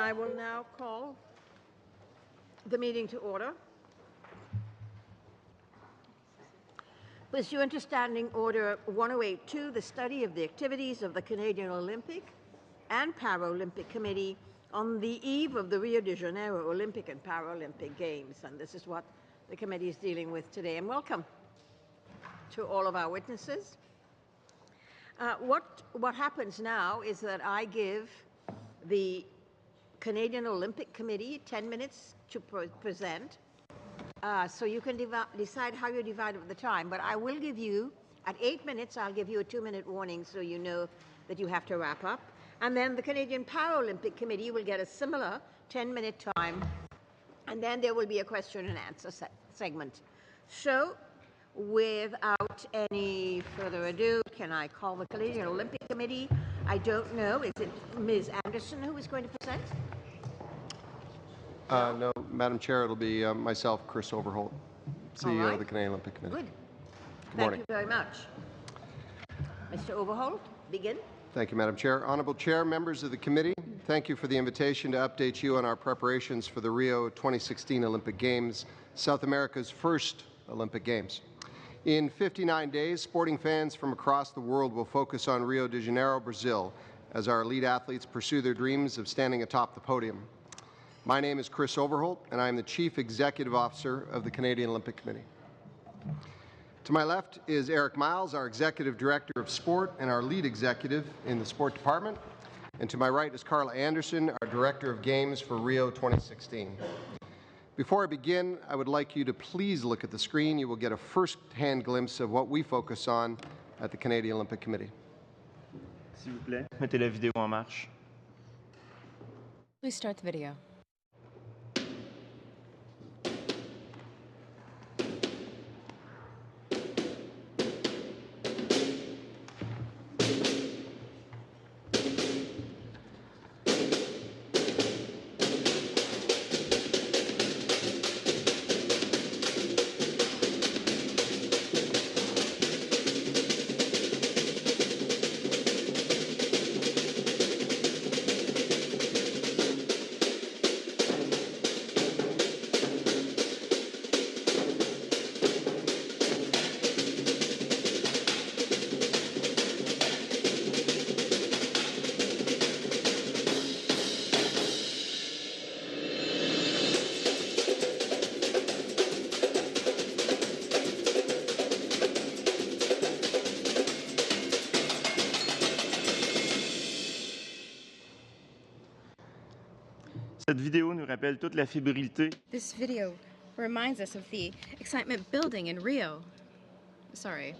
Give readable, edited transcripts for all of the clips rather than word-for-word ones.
I will now call the meeting to order. Pursuant to Standing Order 1082, the study of the activities of the Canadian Olympic and Paralympic Committee on the eve of the Rio de Janeiro Olympic and Paralympic Games. And this is what the committee is dealing with today. And welcome to all of our witnesses. What happens now is that I give the Canadian Olympic Committee 10 minutes to present. So you can decide how you divide up the time. But I will give you, at 8 minutes, I'll give you a 2-minute warning so you know that you have to wrap up. And then the Canadian Paralympic Committee will get a similar 10-minute time. And then there will be a question and answer segment. So without any further ado, can I call the Canadian Olympic Committee? I don't know. Is it Ms. Anderson who is going to present? No, Madam Chair, it'll be myself, Chris Overholt, CEO of the Canadian Olympic Committee. Good. Good morning. Thank you very much. Mr. Overholt, begin. Thank you, Madam Chair. Honourable Chair, members of the committee, thank you for the invitation to update you on our preparations for the Rio 2016 Olympic Games, South America's first Olympic Games. In 59 days, sporting fans from across the world will focus on Rio de Janeiro, Brazil, as our elite athletes pursue their dreams of standing atop the podium. My name is Chris Overholt, and I am the Chief Executive Officer of the Canadian Olympic Committee. To my left is Eric Miles, our Executive Director of Sport and our lead executive in the Sport Department. And to my right is Carla Anderson, our Director of Games for Rio 2016. Before I begin, I would like you to please look at the screen. You will get a first-hand glimpse of what we focus on at the Canadian Olympic Committee. S'il vous plaît, mettez la vidéo en marche. Please start the video. Cette vidéo nous rappelle toute la fébrilité. This video reminds us of the excitement building in Rio. Sorry.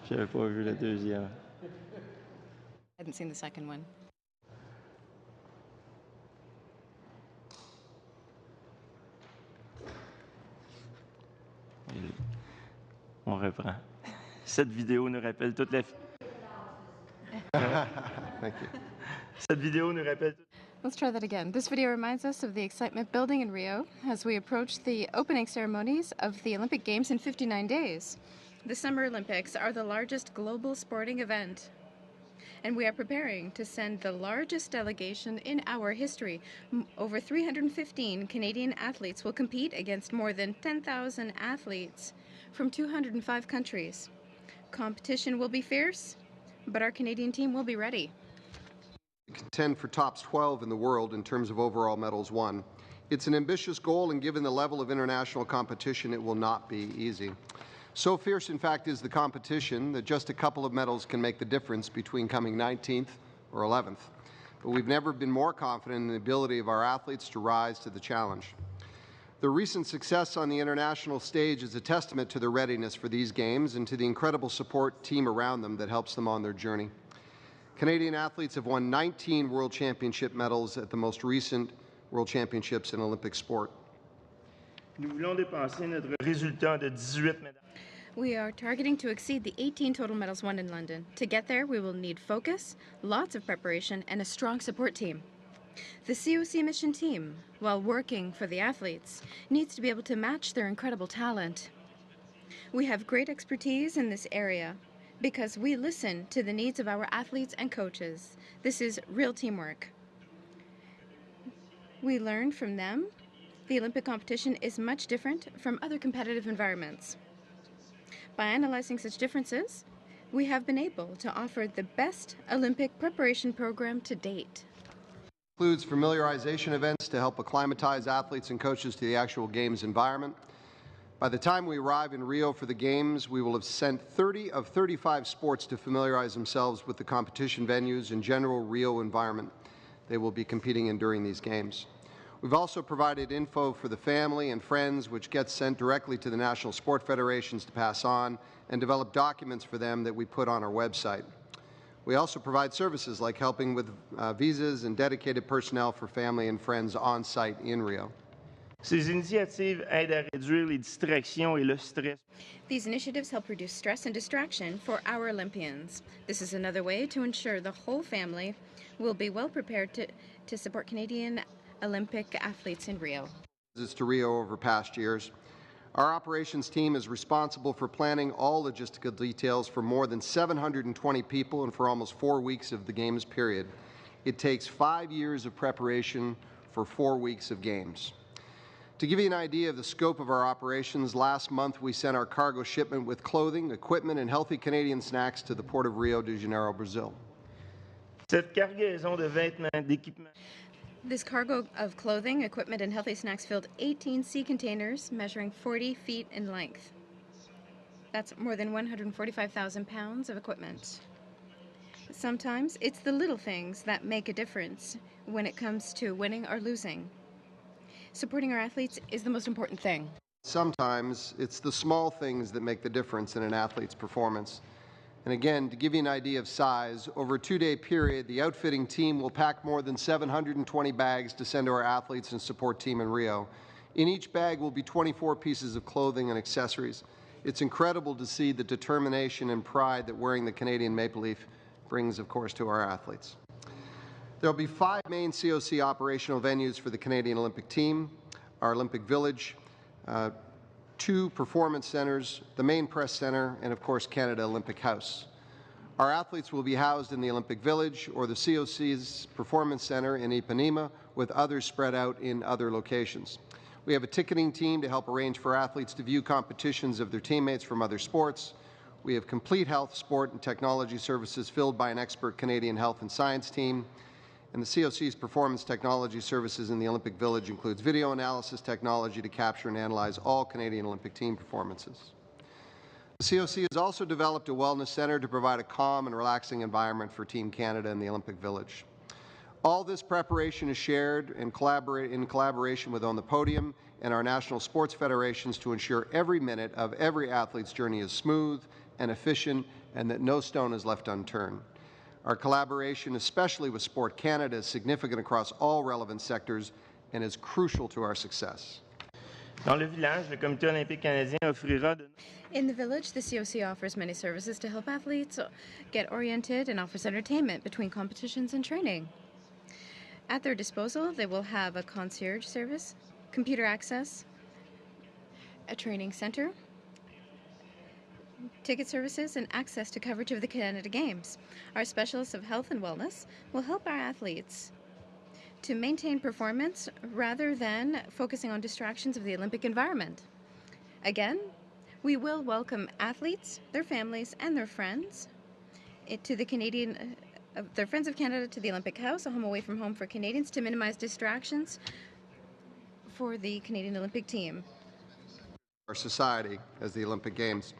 J'avais pas vu la deuxième. I hadn't seen the second one. On reprend. Cette vidéo nous rappelle toute la... Thank you. Cette vidéo nous rappelle... Let's try that again. This video reminds us of the excitement building in Rio as we approach the opening ceremonies of the Olympic Games in 59 days. The Summer Olympics are the largest global sporting event, and we are preparing to send the largest delegation in our history. Over 315 Canadian athletes will compete against more than 10,000 athletes from 205 countries. Competition will be fierce, but our Canadian team will be ready. Contend for tops 12 in the world in terms of overall medals won. It's an ambitious goal, and given the level of international competition, it will not be easy. So fierce, in fact, is the competition that just a couple of medals can make the difference between coming 19th or 11th. But we've never been more confident in the ability of our athletes to rise to the challenge. The recent success on the international stage is a testament to their readiness for these games and to the incredible support team around them that helps them on their journey. Canadian athletes have won 19 World Championship medals at the most recent World Championships in Olympic sport. Nous voulons dépasser notre résultat de 18 médailles. We are targeting to exceed the 18 total medals won in London. To get there, we will need focus, lots of preparation, and a strong support team. The COC mission team, while working for the athletes, needs to be able to match their incredible talent. We have great expertise in this area because we listen to the needs of our athletes and coaches. This is real teamwork. We learned from them the Olympic competition is much different from other competitive environments. By analyzing such differences, we have been able to offer the best Olympic preparation program to date. Includes familiarization events to help acclimatize athletes and coaches to the actual Games environment. By the time we arrive in Rio for the Games, we will have sent 30 of 35 sports to familiarize themselves with the competition venues and general Rio environment they will be competing in during these Games. We've also provided info for the family and friends, which gets sent directly to the national sport federations to pass on, and develop documents for them that we put on our website. We also provide services like helping with visas and dedicated personnel for family and friends on site in Rio. Ces initiatives aident à réduire les distractions et le stress. These initiatives help reduce stress and distraction for our Olympians. This is another way to ensure the whole family will be well prepared to support Canadian Olympic athletes in Rio. Visits to Rio over past years. Our operations team is responsible for planning all logistical details for more than 720 people and for almost 4 weeks of the Games period. It takes 5 years of preparation for 4 weeks of Games. To give you an idea of the scope of our operations, last month we sent our cargo shipment with clothing, equipment, and healthy Canadian snacks to the port of Rio de Janeiro, Brazil. Cette cargaison de vêtements, d'équipements. This cargo of clothing, equipment, and healthy snacks filled 18 sea containers measuring 40 feet in length. That's more than 145,000 pounds of equipment. Sometimes it's the little things that make a difference when it comes to winning or losing. Supporting our athletes is the most important thing. Sometimes it's the small things that make the difference in an athlete's performance. And again, to give you an idea of size, over a 2-day period, the outfitting team will pack more than 720 bags to send to our athletes and support team in Rio. In each bag will be 24 pieces of clothing and accessories. It's incredible to see the determination and pride that wearing the Canadian Maple Leaf brings, of course, to our athletes. There will be 5 main COC operational venues for the Canadian Olympic team: our Olympic Village, 2 performance centers, the main press center, and of course Canada Olympic House. Our athletes will be housed in the Olympic Village or the COC's Performance Center in Ipanema, with others spread out in other locations. We have a ticketing team to help arrange for athletes to view competitions of their teammates from other sports. We have complete health, sport, and technology services filled by an expert Canadian health and science team. And the COC's performance technology services in the Olympic Village includes video analysis technology to capture and analyze all Canadian Olympic team performances. The COC has also developed a wellness center to provide a calm and relaxing environment for Team Canada in the Olympic Village. All this preparation is shared and in collaboration with On the Podium and our national sports federations to ensure every minute of every athlete's journey is smooth and efficient and that no stone is left unturned. Our collaboration, especially with Sport Canada, is significant across all relevant sectors and is crucial to our success. Dans le village, le Comité olympique canadien offrira de... In the village, the COC offers many services to help athletes get oriented and offers entertainment between competitions and training. At their disposal, they will have a concierge service, computer access, a training center, ticket services, and access to coverage of the Canada Games. Our specialists of health and wellness will help our athletes to maintain performance rather than focusing on distractions of the Olympic environment. Again, we will welcome athletes, their families, and their friends to the their Friends of Canada to the Olympic House, a home away from home for Canadians, to minimize distractions for the Canadian Olympic team. Our society as the Olympic Games.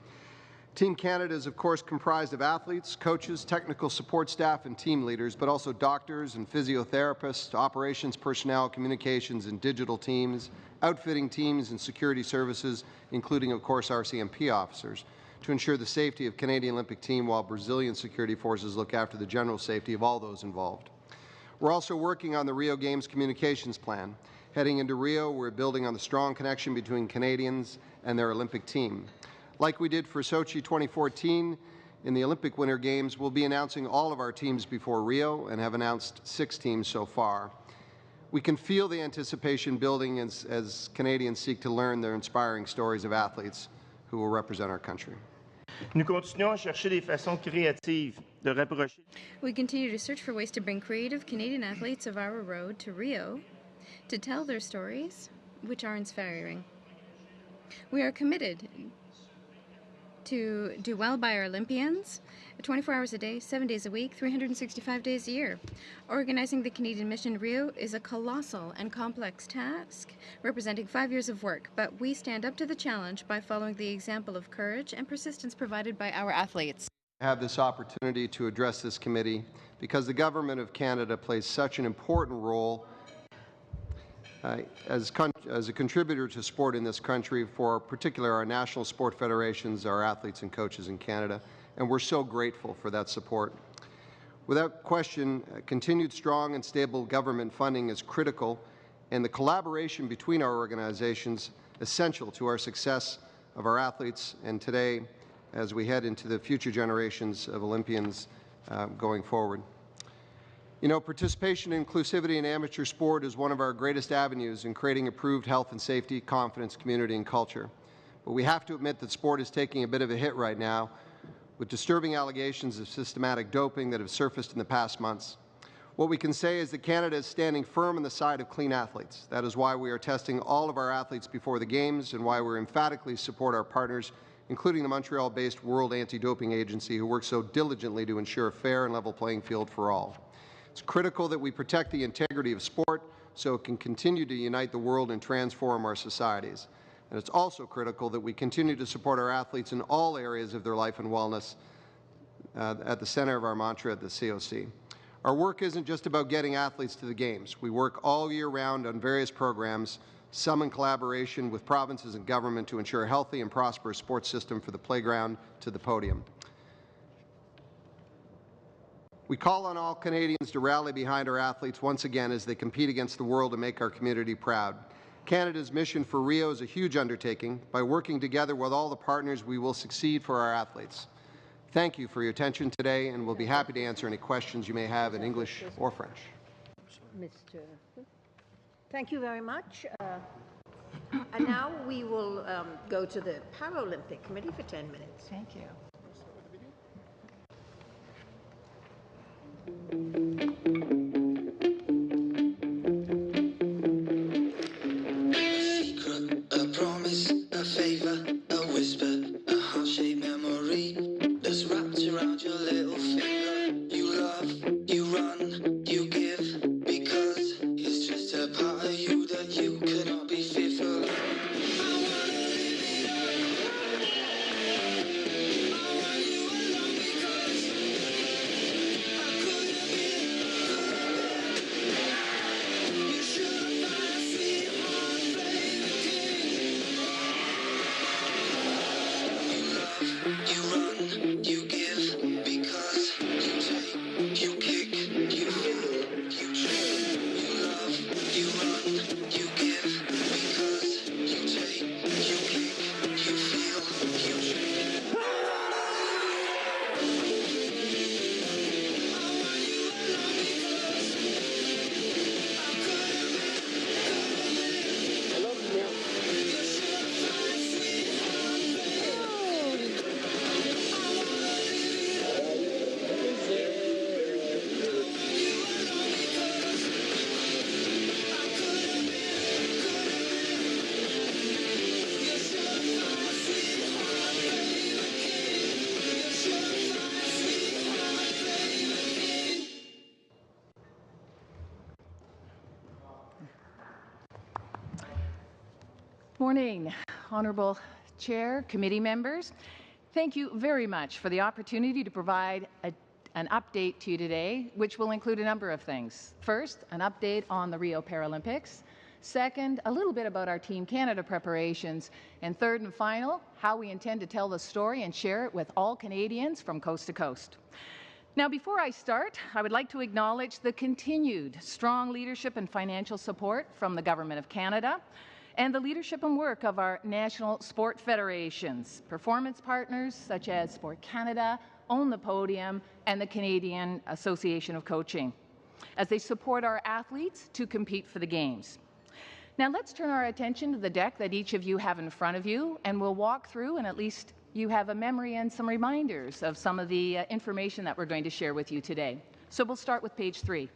Team Canada is, of course, comprised of athletes, coaches, technical support staff, and team leaders, but also doctors and physiotherapists, operations personnel, communications and digital teams, outfitting teams, and security services, including, of course, RCMP officers, to ensure the safety of Canadian Olympic team while Brazilian security forces look after the general safety of all those involved. We're also working on the Rio Games communications plan. Heading into Rio, we're building on the strong connection between Canadians and their Olympic team. Like we did for Sochi 2014, in the Olympic Winter Games, we'll be announcing all of our teams before Rio and have announced 6 teams so far. We can feel the anticipation building as Canadians seek to learn their inspiring stories of athletes who will represent our country. Nous continuons à chercher des façons créatives de rapprocher. We continue to search for ways to bring creative Canadian athletes of our road to Rio to tell their stories, which are inspiring. We are committed to do well by our Olympians 24 hours a day, 7 days a week, 365 days a year. Organizing the Canadian mission Rio is a colossal and complex task, representing 5 years of work, but we stand up to the challenge by following the example of courage and persistence provided by our athletes. Have this opportunity to address this committee because the Government of Canada plays such an important role as a contributor to sport in this country, for particularly our national sport federations, our athletes and coaches in Canada, and we're so grateful for that support. Without question, continued strong and stable government funding is critical, and the collaboration between our organizations essential to our success of our athletes and today as we head into the future generations of Olympians going forward. You know, participation and inclusivity in amateur sport is one of our greatest avenues in creating improved health and safety, confidence, community, and culture. But we have to admit that sport is taking a bit of a hit right now, with disturbing allegations of systematic doping that have surfaced in the past months. What we can say is that Canada is standing firm on the side of clean athletes. That is why we are testing all of our athletes before the Games and why we emphatically support our partners, including the Montreal-based World Anti-Doping Agency, who works so diligently to ensure a fair and level playing field for all. It's critical that we protect the integrity of sport so it can continue to unite the world and transform our societies. And it's also critical that we continue to support our athletes in all areas of their life and wellness at the center of our mantra at the COC. Our work isn't just about getting athletes to the Games. We work all year round on various programs, some in collaboration with provinces and government to ensure a healthy and prosperous sports system for the playground to the podium. We call on all Canadians to rally behind our athletes once again as they compete against the world and make our community proud. Canada's mission for Rio is a huge undertaking. By working together with all the partners, we will succeed for our athletes. Thank you for your attention today, and we'll be happy to answer any questions you may have in English or French. Thank you very much. And now we will go to the Paralympic Committee for 10 minutes. Thank you. A promise, a favor, a whisper, a heart-shaped memory that's wrapped around your little finger. You love, you run, you give, because it's just a part of you that you cannot be fearful of. I wanna live it up. I want you alone because I couldn't be. You should find a sweetheart, play the king. You run, you give, because you take, you kick, you feel, you dream. You love, you run, you give, because you take, you kick, you feel, you dream. Morning, Honourable Chair, committee members. Thank you very much for the opportunity to provide an update to you today, which will include a number of things. First, an update on the Rio Paralympics. Second, a little bit about our Team Canada preparations. And third and final, how we intend to tell the story and share it with all Canadians from coast to coast. Now, before I start, I would like to acknowledge the continued strong leadership and financial support from the Government of Canada, and the leadership and work of our national sport federations, performance partners such as Sport Canada, Own the Podium, and the Canadian Association of Coaching, as they support our athletes to compete for the Games. Now let's turn our attention to the deck that each of you have in front of you, and we'll walk through, and at least you have a memory and some reminders of some of the information that we're going to share with you today. So we'll start with page 3.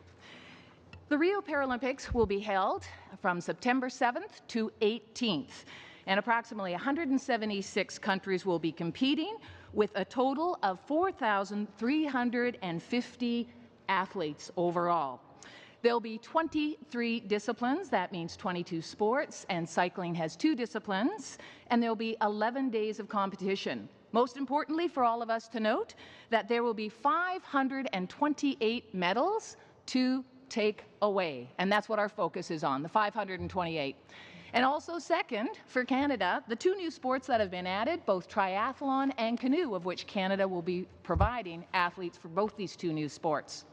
The Rio Paralympics will be held from September 7th to 18th, and approximately 176 countries will be competing with a total of 4,350 athletes overall. There'll be 23 disciplines, that means 22 sports, and cycling has 2 disciplines, and there'll be 11 days of competition. Most importantly for all of us to note that there will be 528 medals to take away, and that's what our focus is on, the 528. And also second, for Canada, the 2 new sports that have been added, both triathlon and canoe, of which Canada will be providing athletes for both these 2 new sports.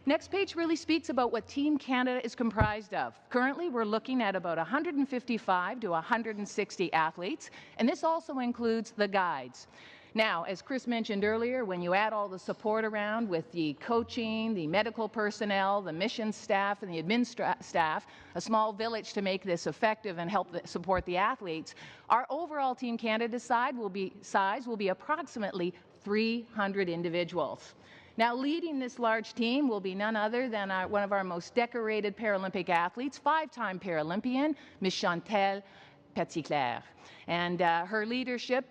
Next page really speaks about what Team Canada is comprised of. Currently, we're looking at about 155 to 160 athletes, and this also includes the guides. Now, as Chris mentioned earlier, when you add all the support around with the coaching, the medical personnel, the mission staff, and the admin staff, a small village to make this effective and help support the athletes, our overall Team Canada size will be approximately 300 individuals. Now, leading this large team will be none other than one of our most decorated Paralympic athletes, 5-time Paralympian, Ms. Chantal Petitclerc. And her leadership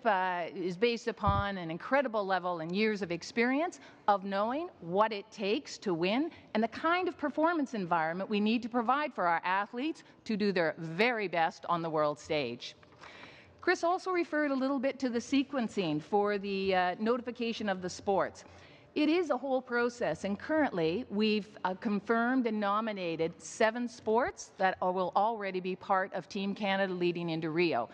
is based upon an incredible level and years of experience of knowing what it takes to win and the kind of performance environment we need to provide for our athletes to do their very best on the world stage. Chris also referred a little bit to the sequencing for the notification of the sports. It is a whole process, and currently we've confirmed and nominated 7 sports that will already be part of Team Canada leading into Rio.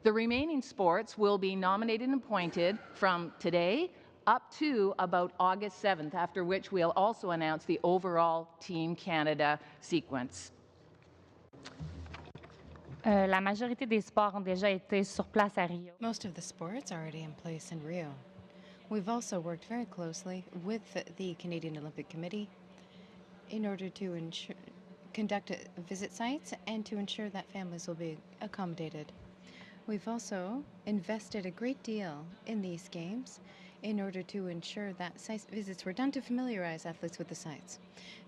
The remaining sports will be nominated and appointed from today up to about August 7th, after which we'll also announce the overall Team Canada sequence. La majorité des sports ont déjà été sur place à Rio. Most of the sports are already in place in Rio. We've also worked very closely with the Canadian Olympic Committee in order to conduct visit sites and to ensure that families will be accommodated. We've also invested a great deal in these games in order to ensure that site visits were done to familiarize athletes with the sites.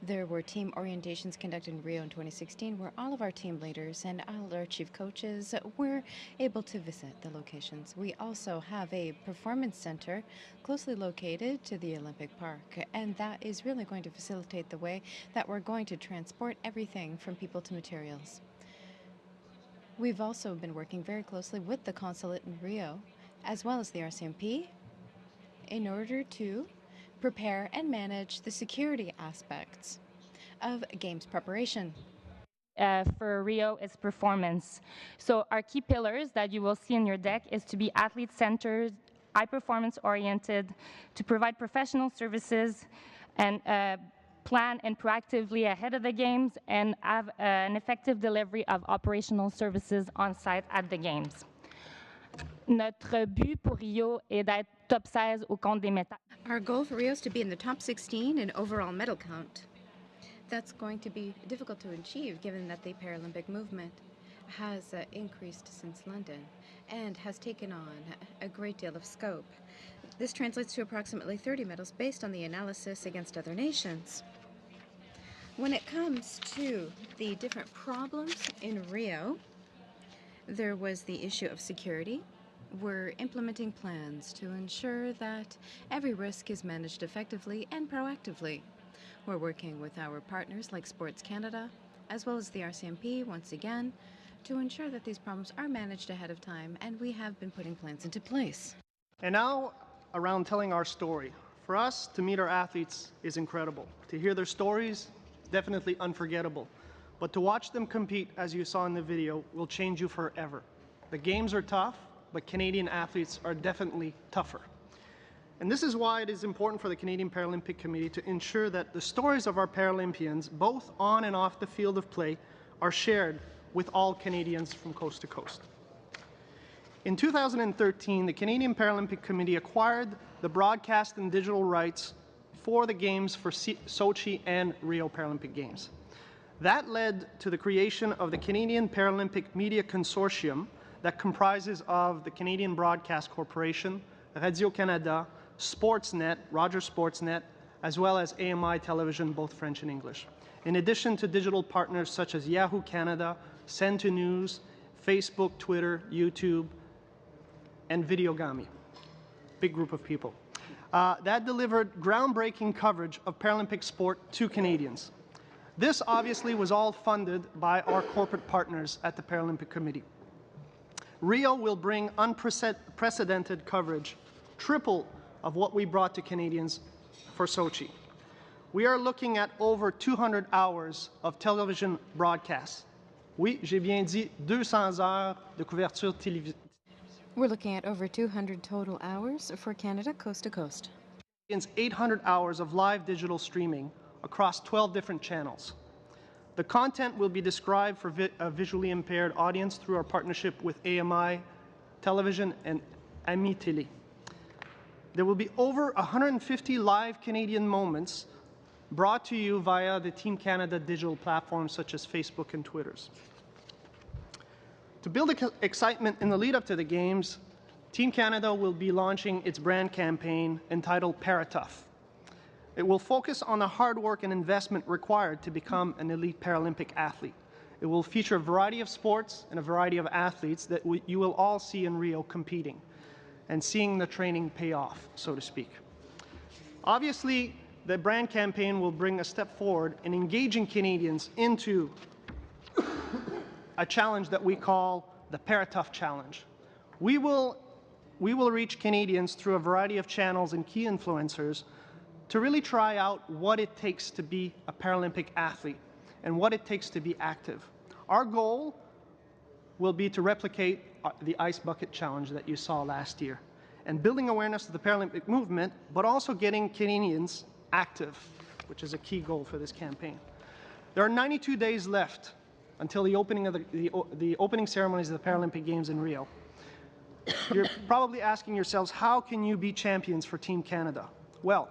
There were team orientations conducted in Rio in 2016 where all of our team leaders and all our chief coaches were able to visit the locations. We also have a performance center closely located to the Olympic Park, and that is really going to facilitate the way that we're going to transport everything from people to materials. We've also been working very closely with the consulate in Rio, as well as the RCMP, in order to prepare and manage the security aspects of games preparation. For Rio is performance. So our key pillars that you will see in your deck is to be athlete-centered, high-performance oriented, to provide professional services, and plan and proactively ahead of the games, and have an effective delivery of operational services on site at the games. Notre but pour Rio est d'être top 16 au compte des médailles. Our goal for Rio is to be in the top 16 in overall medal count. That's going to be difficult to achieve given that the Paralympic movement has increased since London and has taken on a great deal of scope. This translates to approximately 30 medals based on the analysis against other nations. When it comes to the different problems in Rio, there was the issue of security. We're implementing plans to ensure that every risk is managed effectively and proactively. We're working with our partners like Sports Canada, as well as the RCMP, once again, to ensure that these problems are managed ahead of time, and we have been putting plans into place. And now, around telling our story. For us, to meet our athletes is incredible. To hear their stories, definitely unforgettable. But to watch them compete, as you saw in the video, will change you forever. The games are tough, but Canadian athletes are definitely tougher. And this is why it is important for the Canadian Paralympic Committee to ensure that the stories of our Paralympians, both on and off the field of play, are shared with all Canadians from coast to coast. In 2013, the Canadian Paralympic Committee acquired the broadcast and digital rights for the Games for Sochi and Rio Paralympic Games. That led to the creation of the Canadian Paralympic Media Consortium that comprises of the Canadian Broadcast Corporation, Radio-Canada, Sportsnet, Rogers Sportsnet, as well as AMI Television, both French and English. in addition to digital partners such as Yahoo Canada, Send2 News, Facebook, Twitter, YouTube, and Videogami. Big group of people. That delivered groundbreaking coverage of Paralympic sport to Canadians. This obviously was all funded by our corporate partners at the Paralympic Committee. Rio will bring unprecedented coverage, triple of what we brought to Canadians for Sochi. We are looking at over 200 hours of television broadcasts. Oui, j'ai bien dit 200 heures de couverture télévisuelle. We're looking at over 200 total hours for Canada coast to coast. 800 hours of live digital streaming across 12 different channels. The content will be described for a visually impaired audience through our partnership with AMI Television and Ami Télé. There will be over 150 live Canadian moments brought to you via the Team Canada digital platforms such as Facebook and Twitters. To build excitement in the lead up to the Games, Team Canada will be launching its brand campaign entitled Paratough. It will focus on the hard work and investment required to become an elite Paralympic athlete. It will feature a variety of sports and a variety of athletes that you will all see in Rio competing and seeing the training pay off, so to speak. Obviously, the brand campaign will bring a step forward in engaging Canadians into a challenge that we call the Paratough Challenge. We will reach Canadians through a variety of channels and key influencers to really try out what it takes to be a Paralympic athlete and what it takes to be active. Our goal will be to replicate the Ice Bucket Challenge that you saw last year and building awareness of the Paralympic movement, but also getting Canadians active, which is a key goal for this campaign. There are 92 days left until the opening of the opening ceremonies of the Paralympic Games in Rio. You're probably asking yourselves, how can you be champions for Team Canada? Well,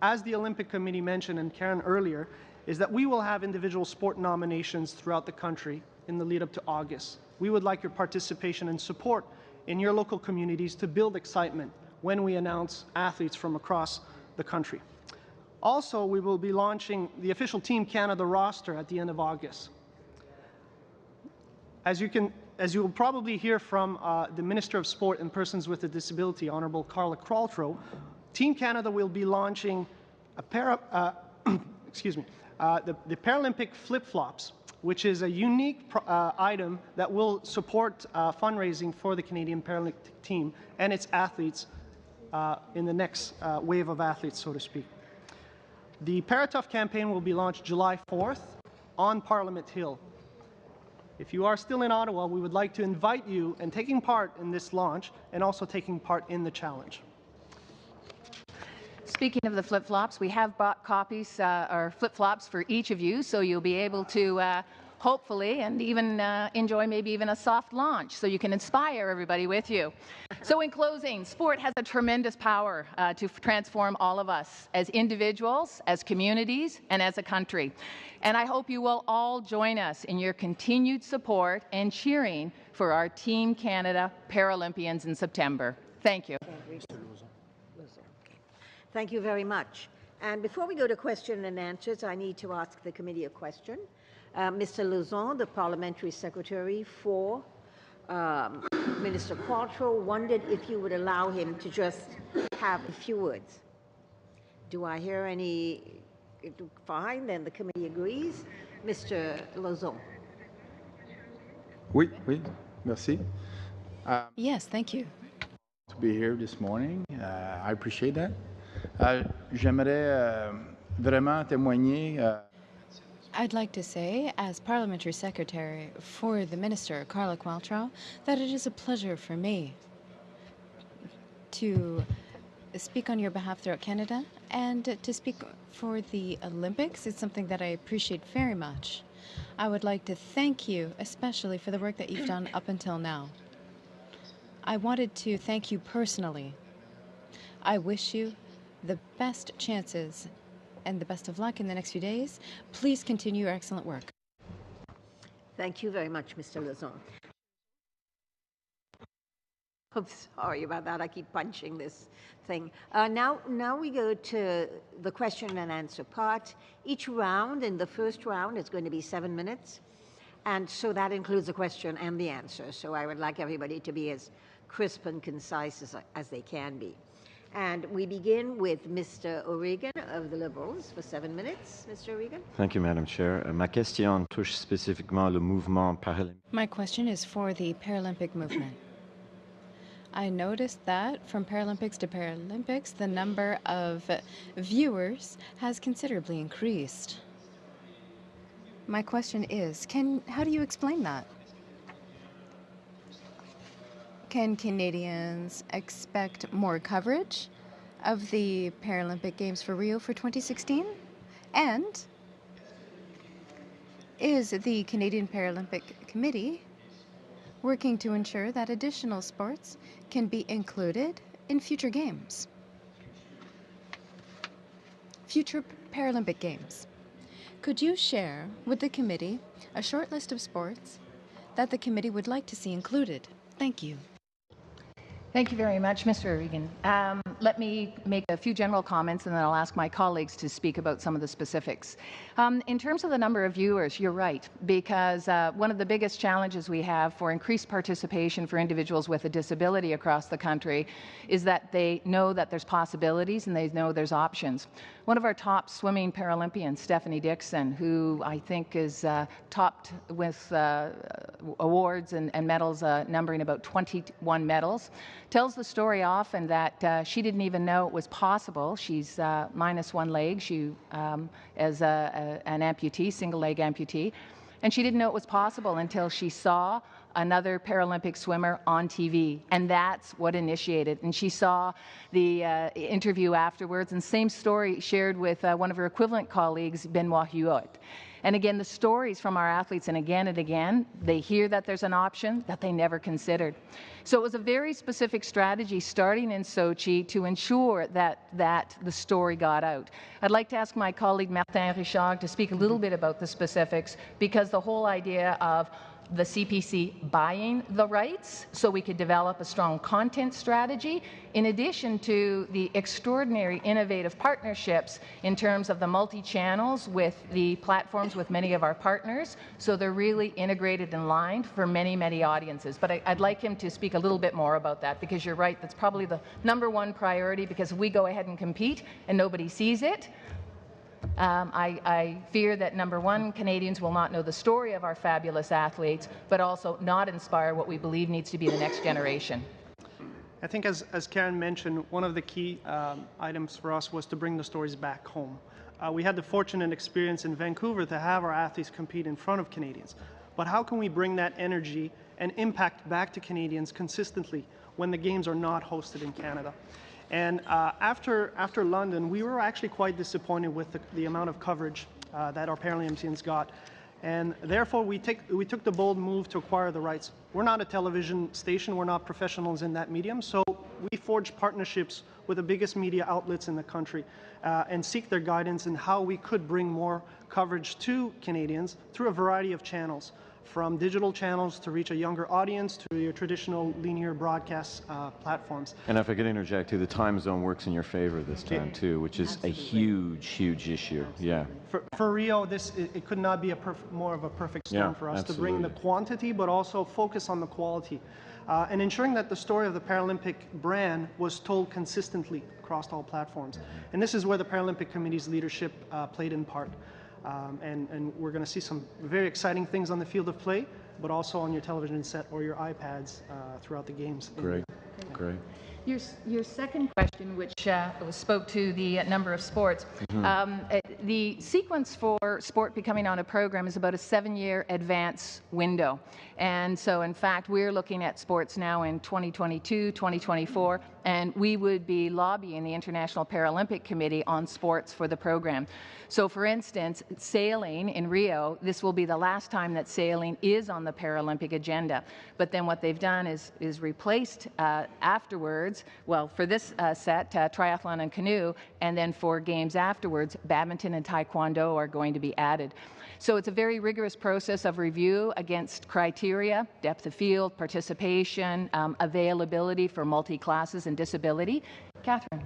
as the Olympic Committee mentioned and Karen earlier, is that we will have individual sport nominations throughout the country in the lead up to August. We would like your participation and support in your local communities to build excitement when we announce athletes from across the country. Also, we will be launching the official Team Canada roster at the end of August. As you will probably hear from the Minister of Sport and Persons with a Disability, Honourable Carla Qualtrough, Team Canada will be launching the Paralympic flip-flops, which is a unique item that will support fundraising for the Canadian Paralympic team and its athletes in the next wave of athletes, so to speak. The Paratough campaign will be launched July 4th on Parliament Hill. If you are still in Ottawa, we would like to invite you in taking part in this launch and also taking part in the challenge. Speaking of the flip-flops, we have bought copies or flip-flops for each of you, so you'll be able to hopefully and even enjoy maybe even a soft launch so you can inspire everybody with you. So in closing, sport has a tremendous power to transform all of us as individuals, as communities, and as a country. And I hope you will all join us in your continued support and cheering for our Team Canada Paralympians in September. Thank you. Thank you very much. And before we go to question and answers, I need to ask the committee a question. Mr. Lauzon, the parliamentary secretary for Minister Qualtrough, wondered if you would allow him to just have a few words. Do I hear any? Fine, then the committee agrees. Mr. Lauzon. Oui, merci. Yes, thank you. To be here this morning, I appreciate that. J'aimerais vraiment témoigner. I'd like to say, as Parliamentary Secretary for the Minister, Carla Qualtrough, that it is a pleasure for me to speak on your behalf throughout Canada and to speak for the Olympics. It's something that I appreciate very much. I would like to thank you, especially for the work that you've done up until now. I wanted to thank you personally. I wish you the best chances and the best of luck in the next few days. Please continue your excellent work. Thank you very much, Mr. Lauzon. I'm sorry about that. I keep punching this thing. Now we go to the question and answer part. Each round, in the first round, is going to be 7 minutes. And so that includes the question and the answer. So I would like everybody to be as crisp and concise as they can be. And we begin with Mr. O'Regan of the Liberals for 7 minutes. Mr. O'Regan. Thank you, Madam Chair. Ma question touche spécifiquement le mouvement paralympique. My question is for the Paralympic movement. I noticed that from Paralympics to Paralympics, the number of viewers has considerably increased. My question is, how do you explain that? Can Canadians expect more coverage of the Paralympic Games for Rio for 2016? And is the Canadian Paralympic Committee working to ensure that additional sports can be included in future games? Future Paralympic Games. Could you share with the committee a short list of sports that the committee would like to see included? Thank you. Thank you very much, Mr. O'Regan. Let me make a few general comments and then I'll ask my colleagues to speak about some of the specifics. In terms of the number of viewers, you're right, because one of the biggest challenges we have for increased participation for individuals with a disability across the country is that they know that there's possibilities and they know there's options. One of our top swimming Paralympians, Stephanie Dixon, who I think is topped with awards and medals, numbering about 21 medals, tells the story often that she didn't even know it was possible. She's minus one leg, she as an amputee, single leg amputee, and she didn't know it was possible until she saw another Paralympic swimmer on TV, and that's what initiated. And she saw the interview afterwards, and same story shared with one of her equivalent colleagues, Benoit Huot. And again, the stories from our athletes, and again, they hear that there's an option that they never considered. So it was a very specific strategy starting in Sochi to ensure that the story got out. I'd like to ask my colleague Martin Richard to speak a little bit about the specifics, because the whole idea of the CPC buying the rights so we could develop a strong content strategy, in addition to the extraordinary innovative partnerships in terms of the multi-channels with the platforms with many of our partners, so they're really integrated and aligned for many, many audiences. But I'd like him to speak a little bit more about that, because you're right, that's probably the #1 priority, because if we go ahead and compete and nobody sees it, I fear that #1, Canadians will not know the story of our fabulous athletes, but also not inspire what we believe needs to be the next generation. I think as Karen mentioned, one of the key items for us was to bring the stories back home. We had the fortunate experience in Vancouver to have our athletes compete in front of Canadians. But how can we bring that energy and impact back to Canadians consistently when the games are not hosted in Canada? And after London, we were actually quite disappointed with the amount of coverage that our Paralympians got. And therefore, we took the bold move to acquire the rights. We're not a television station. We're not professionals in that medium. So we forged partnerships with the biggest media outlets in the country and seek their guidance in how we could bring more coverage to Canadians through a variety of channels, from digital channels to reach a younger audience to your traditional linear broadcast platforms. And if I could interject too, the time zone works in your favor this time too, which is a huge, huge issue. Yeah. For Rio, it could not be more of a perfect storm for us to bring the quantity, but also focus on the quality, and ensuring that the story of the Paralympic brand was told consistently across all platforms. And this is where the Paralympic Committee's leadership played in part. And we're going to see some very exciting things on the field of play, but also on your television set or your iPads throughout the games. Great, great. Your second question, which spoke to the number of sports, the sequence for sport becoming on a program is about a 7-year advance window. And so, in fact, we're looking at sports now in 2022, 2024, and we would be lobbying the International Paralympic Committee on sports for the program. So for instance, sailing in Rio, this will be the last time that sailing is on the Paralympic agenda. But then what they've done is replaced afterwards, well, for this set, triathlon and canoe, and then for games afterwards, badminton and taekwondo are going to be added. So it's a very rigorous process of review against criteria, depth of field, participation, availability for multi-classes and disability. Catherine.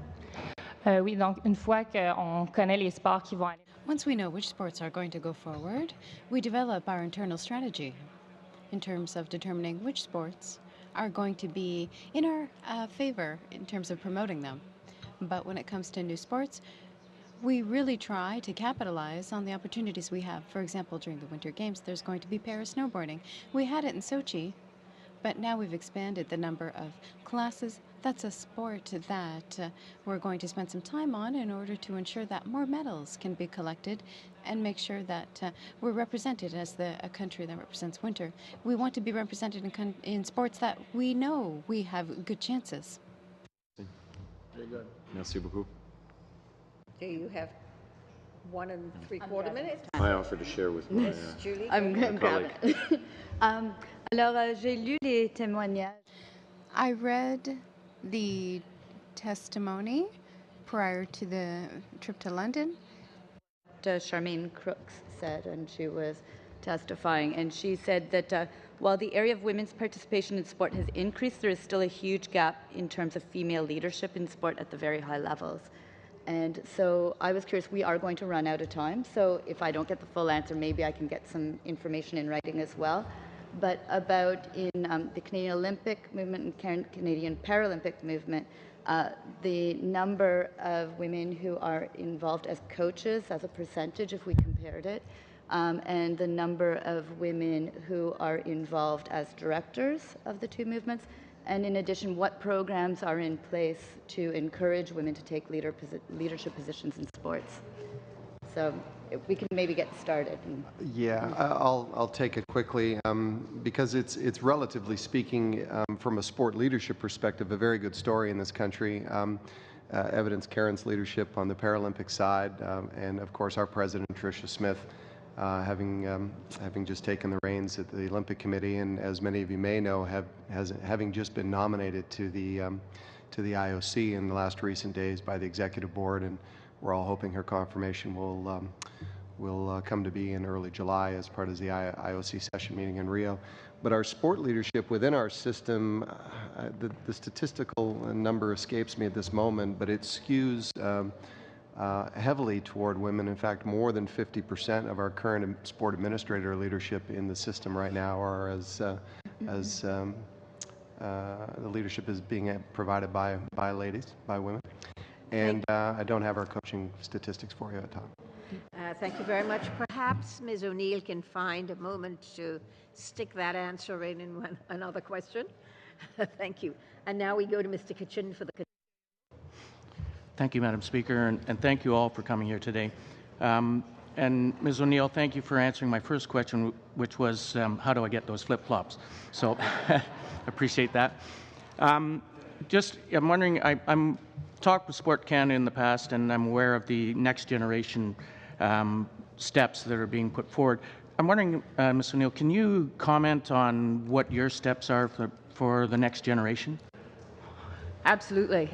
Oui, donc une fois qu'on connaît les sports qui vont aller. Once we know which sports are going to go forward, we develop our internal strategy in terms of determining which sports are going to be in our favor in terms of promoting them. But when it comes to new sports, we really try to capitalize on the opportunities we have. For example, during the Winter Games, there's going to be para-snowboarding. We had it in Sochi, but now we've expanded the number of classes. That's a sport that we're going to spend some time on in order to ensure that more medals can be collected and make sure that we're represented as a country that represents winter. We want to be represented in sports that we know we have good chances. Very good. Merci beaucoup. Do you have 1 3/4 minutes? I offer to share with my Julie? I'm going to grab it. Alors, j'ai lu les témoignages. I read the testimony prior to the trip to London. Charmaine Crooks said, and she was testifying, and she said that while the area of women's participation in sport has increased, there is still a huge gap in terms of female leadership in sport at the very high levels. And so I was curious, we are going to run out of time, so if I don't get the full answer, maybe I can get some information in writing as well. But about in the Canadian Olympic movement and Canadian Paralympic movement, the number of women who are involved as coaches as a percentage, if we compared it, and the number of women who are involved as directors of the two movements, and in addition, what programs are in place to encourage women to take leadership positions in sports? So we can maybe get started. Yeah, I'll take it quickly because it's relatively speaking, from a sport leadership perspective, a very good story in this country. Evidence Karen's leadership on the Paralympic side, and of course our president, Tricia Smith, having just taken the reins at the Olympic Committee, and as many of you may know, having just been nominated to the IOC in the last recent days by the executive board, and we're all hoping her confirmation will come to be in early July as part of the IOC session meeting in Rio. But our sport leadership within our system, the statistical number escapes me at this moment, but it skews heavily toward women. In fact, more than 50% of our current sport administrator leadership in the system right now are the leadership is being provided by ladies, by women. And I don't have our coaching statistics for you at the time. Thank you very much. Perhaps Ms. O'Neill can find a moment to stick that answer in another question. Thank you. And now we go to Mr. Kitchen for the. Thank you, Madam Speaker, and thank you all for coming here today. And Ms. O'Neill, thank you for answering my first question, which was how do I get those flip-flops? So appreciate that. I'm wondering, I'm talked with Sport Canada in the past, and I'm aware of the next generation steps that are being put forward. I'm wondering, Ms. O'Neill, can you comment on what your steps are for the next generation? Absolutely.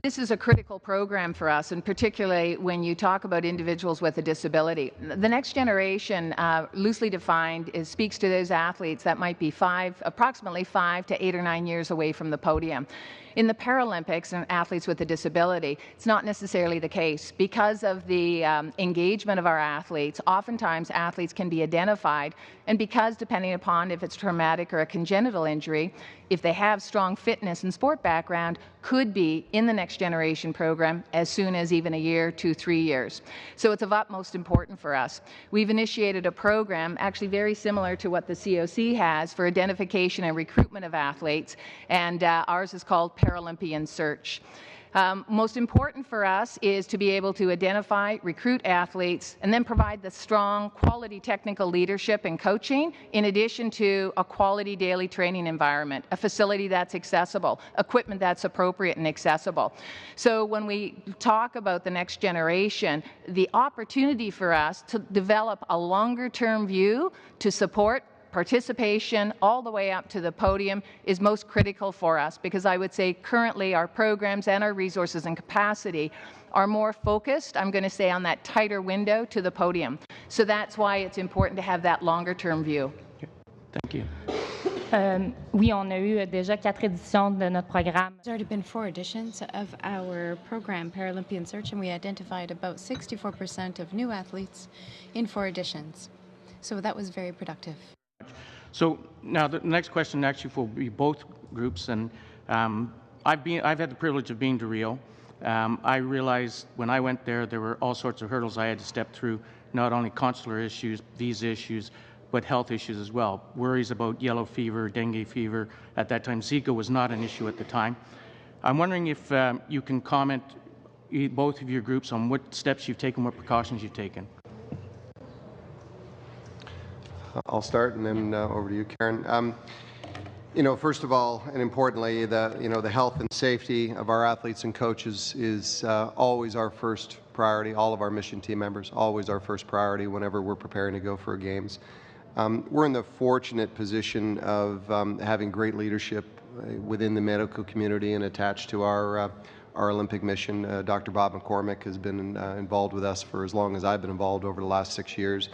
This is a critical program for us, and particularly when you talk about individuals with a disability. The next generation, loosely defined, speaks to those athletes that might be approximately 5 to 8 or 9 years away from the podium. In the Paralympics and athletes with a disability, it's not necessarily the case. Because of the engagement of our athletes, oftentimes athletes can be identified, and because, depending upon if it's traumatic or a congenital injury, if they have strong fitness and sport background, could be in the Next Generation program as soon as even a year, 2, 3 years. So it's of utmost importance for us. We've initiated a program actually very similar to what the COC has for identification and recruitment of athletes, and ours is called Paralympian Search. Most important for us is to be able to identify, recruit athletes, and then provide the strong quality technical leadership and coaching, in addition to a quality daily training environment, a facility that's accessible, equipment that's appropriate and accessible. So when we talk about the next generation, the opportunity for us to develop a longer-term view to support participation all the way up to the podium is most critical for us, because I would say currently our programs and our resources and capacity are more focused, I'm going to say, on that tighter window to the podium. So that's why it's important to have that longer-term view. Thank you. Oui, on a eu déjà 4 éditions de notre programme. There's already been 4 editions of our program, Paralympian Search, and we identified about 64% of new athletes in 4 editions. So that was very productive. So now the next question actually will be both groups, and I've had the privilege of being to Rio. I realized when I went there were all sorts of hurdles I had to step through, not only consular issues, visa issues, but health issues as well. Worries about yellow fever, dengue fever. At that time, Zika was not an issue at the time. I'm wondering if you can comment, both of your groups, on what steps you've taken, what precautions you've taken. I'll start, and then over to you, Karen. You know, first of all, and importantly, the health and safety of our athletes and coaches is always our first priority. All of our mission team members, always our first priority whenever we're preparing to go for games. We're in the fortunate position of having great leadership within the medical community and attached to our Olympic mission. Dr. Bob McCormick has been involved with us for as long as I've been involved, over the last 6 years.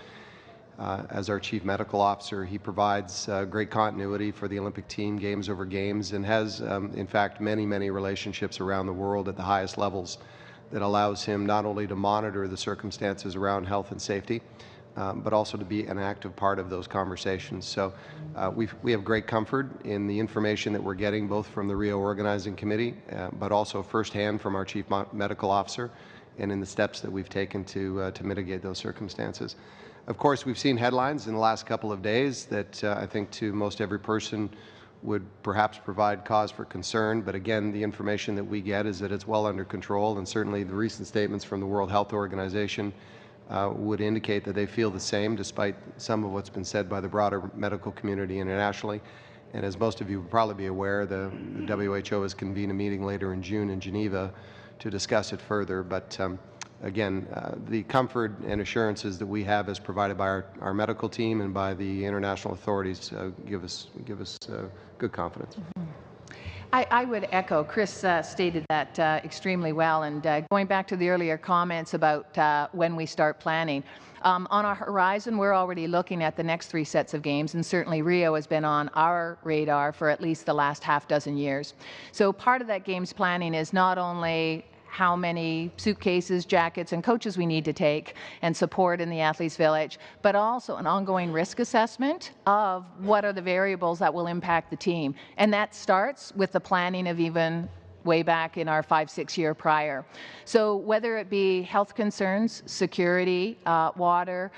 As our Chief Medical Officer, he provides great continuity for the Olympic team, games over games, and has, in fact, many, many relationships around the world at the highest levels that allows him not only to monitor the circumstances around health and safety, but also to be an active part of those conversations. So we have great comfort in the information that we're getting, both from the Rio Organizing Committee, but also firsthand from our Chief Medical Officer, and in the steps that we've taken to mitigate those circumstances. Of course, we've seen headlines in the last couple of days that I think to most every person would perhaps provide cause for concern. But again, the information that we get is that it's well under control, and certainly the recent statements from the World Health Organization would indicate that they feel the same, despite some of what's been said by the broader medical community internationally. And as most of you will probably be aware, the WHO has convened a meeting later in June in Geneva to discuss it further. But again, the comfort and assurances that we have as provided by our medical team and by the international authorities give us good confidence. I would echo. Chris stated that extremely well. And going back to the earlier comments about when we start planning, on our horizon, we're already looking at the next 3 sets of games, and certainly Rio has been on our radar for at least the last half dozen years. So part of that games planning is not only how many suitcases, jackets, and coaches we need to take and support in the Athletes Village, but also an ongoing risk assessment of what are the variables that will impact the team. And that starts with the planning of even way back in our 5-6 year prior. So whether it be health concerns, security, water,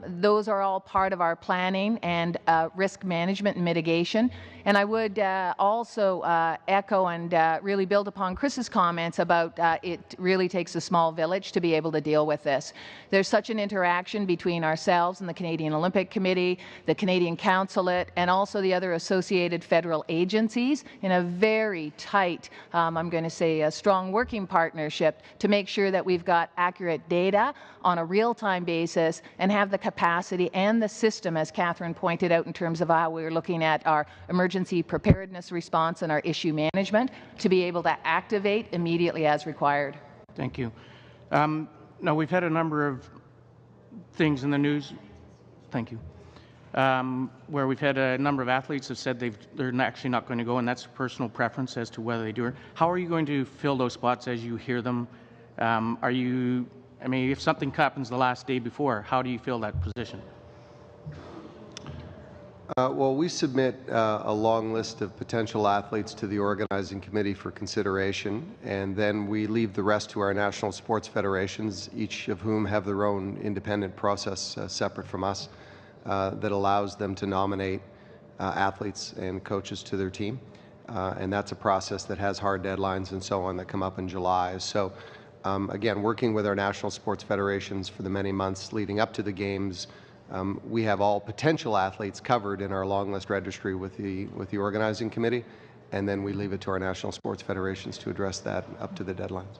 those are all part of our planning and risk management and mitigation. And I would also echo and really build upon Chris's comments about it really takes a small village to be able to deal with this. There's such an interaction between ourselves and the Canadian Olympic Committee, the Canadian Consulate, and also the other associated federal agencies in a very tight, I'm going to say, a strong working partnership to make sure that we've got accurate data on a real-time basis and have the capacity and the system, as Catherine pointed out, in terms of how we're looking at our emergency preparedness response and our issue management, to be able to activate immediately as required. Thank you. Now, we've had a number of things in the news. Thank you. Where we've had a number of athletes have said they're actually not going to go, and that's personal preference as to whether they do it. How are you going to fill those spots as you hear them? I mean, if something happens the last day before, how do you fill that position? Well, we submit a long list of potential athletes to the organizing committee for consideration, and then we leave the rest to our national sports federations, each of whom have their own independent process separate from us that allows them to nominate athletes and coaches to their team. and that's a process that has hard deadlines and so on that come up in July. So again, working with our national sports federations for the many months leading up to the games, we have all potential athletes covered in our long list registry with the organizing committee, and then we leave it to our national sports federations to address that up to the deadlines.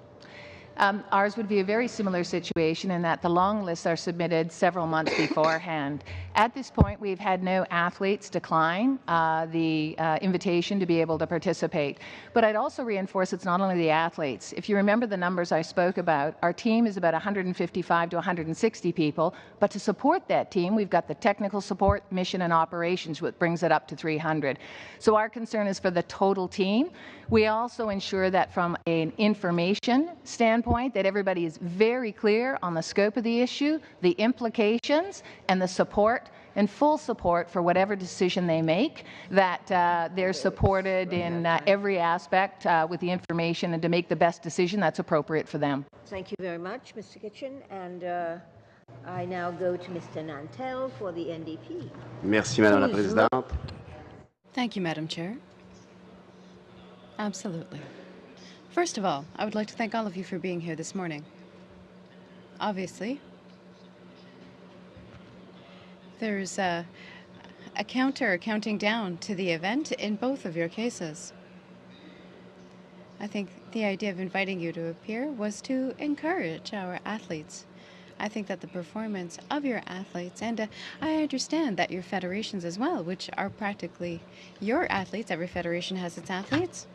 Ours would be a very similar situation in that the long lists are submitted several months beforehand. At this point, we've had no athletes decline the invitation to be able to participate. But I'd also reinforce it's not only the athletes. If you remember the numbers I spoke about, our team is about 155 to 160 people, but to support that team, we've got the technical support, mission, and operations, which brings it up to 300. So our concern is for the total team. We also ensure that from an information standpoint, that everybody is very clear on the scope of the issue, the implications, and the support and full support for whatever decision they make, that they're supported in every aspect with the information and to make the best decision that's appropriate for them. Thank you very much, Mr. Kitchen. And I now go to Mr. Nantel for the NDP. Merci, Madame la Présidente. Thank you, Madam Chair. Absolutely. First of all, I would like to thank all of you for being here this morning. Obviously, there's a counting down to the event in both of your cases. I think the idea of inviting you to appear was to encourage our athletes. I think that the performance of your athletes, and I understand that your federations as well, which are practically your athletes, every federation has its athletes.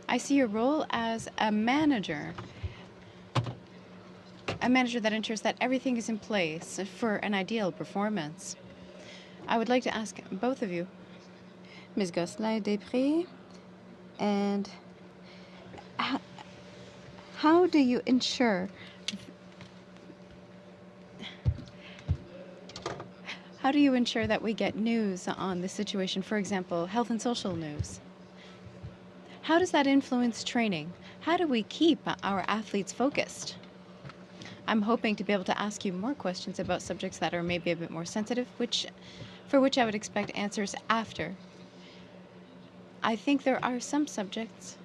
I see your role as a manager that ensures that everything is in place for an ideal performance. I would like to ask both of you, Ms. Gosselin-Desprez, and how do you ensure that we get news on the situation, for example, health and social news? How does that influence training? How do we keep our athletes focused? I'm hoping to be able to ask you more questions about subjects that are maybe a bit more sensitive, for which I would expect answers after. I think there are some subjects.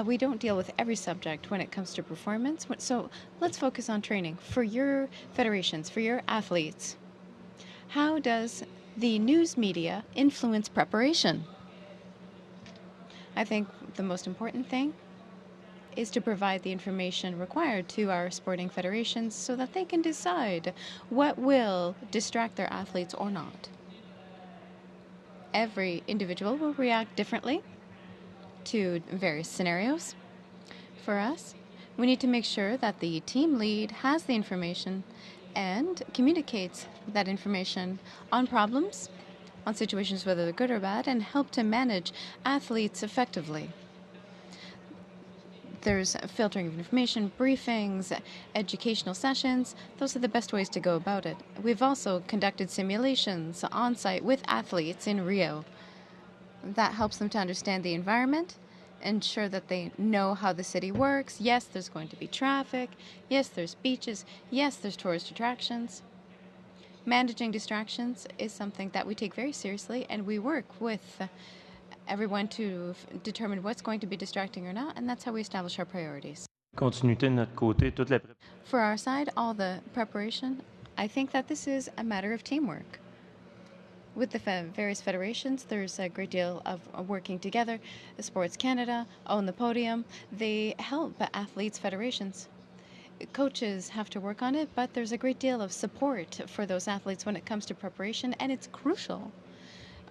We don't deal with every subject when it comes to performance, so let's focus on training. For your federations, for your athletes, how does the news media influence preparation? I think the most important thing is to provide the information required to our sporting federations so that they can decide what will distract their athletes or not. Every individual will react differently to various scenarios. For us, we need to make sure that the team lead has the information and communicates that information on problems, on situations whether they're good or bad, and help to manage athletes effectively. There's filtering of information, briefings, educational sessions. Those are the best ways to go about it. We've also conducted simulations on site with athletes in Rio. That helps them to understand the environment, ensure that they know how the city works. Yes, there's going to be traffic. Yes, there's beaches. Yes, there's tourist attractions. Managing distractions is something that we take very seriously, and we work with everyone to determine what's going to be distracting or not, and that's how we establish our priorities. For our side, all the preparation, I think that this is a matter of teamwork. With the various federations, there's a great deal of working together. Sports Canada, Own the Podium, they help athletes' federations. Coaches have to work on it, but there's a great deal of support for those athletes when it comes to preparation, and it's crucial.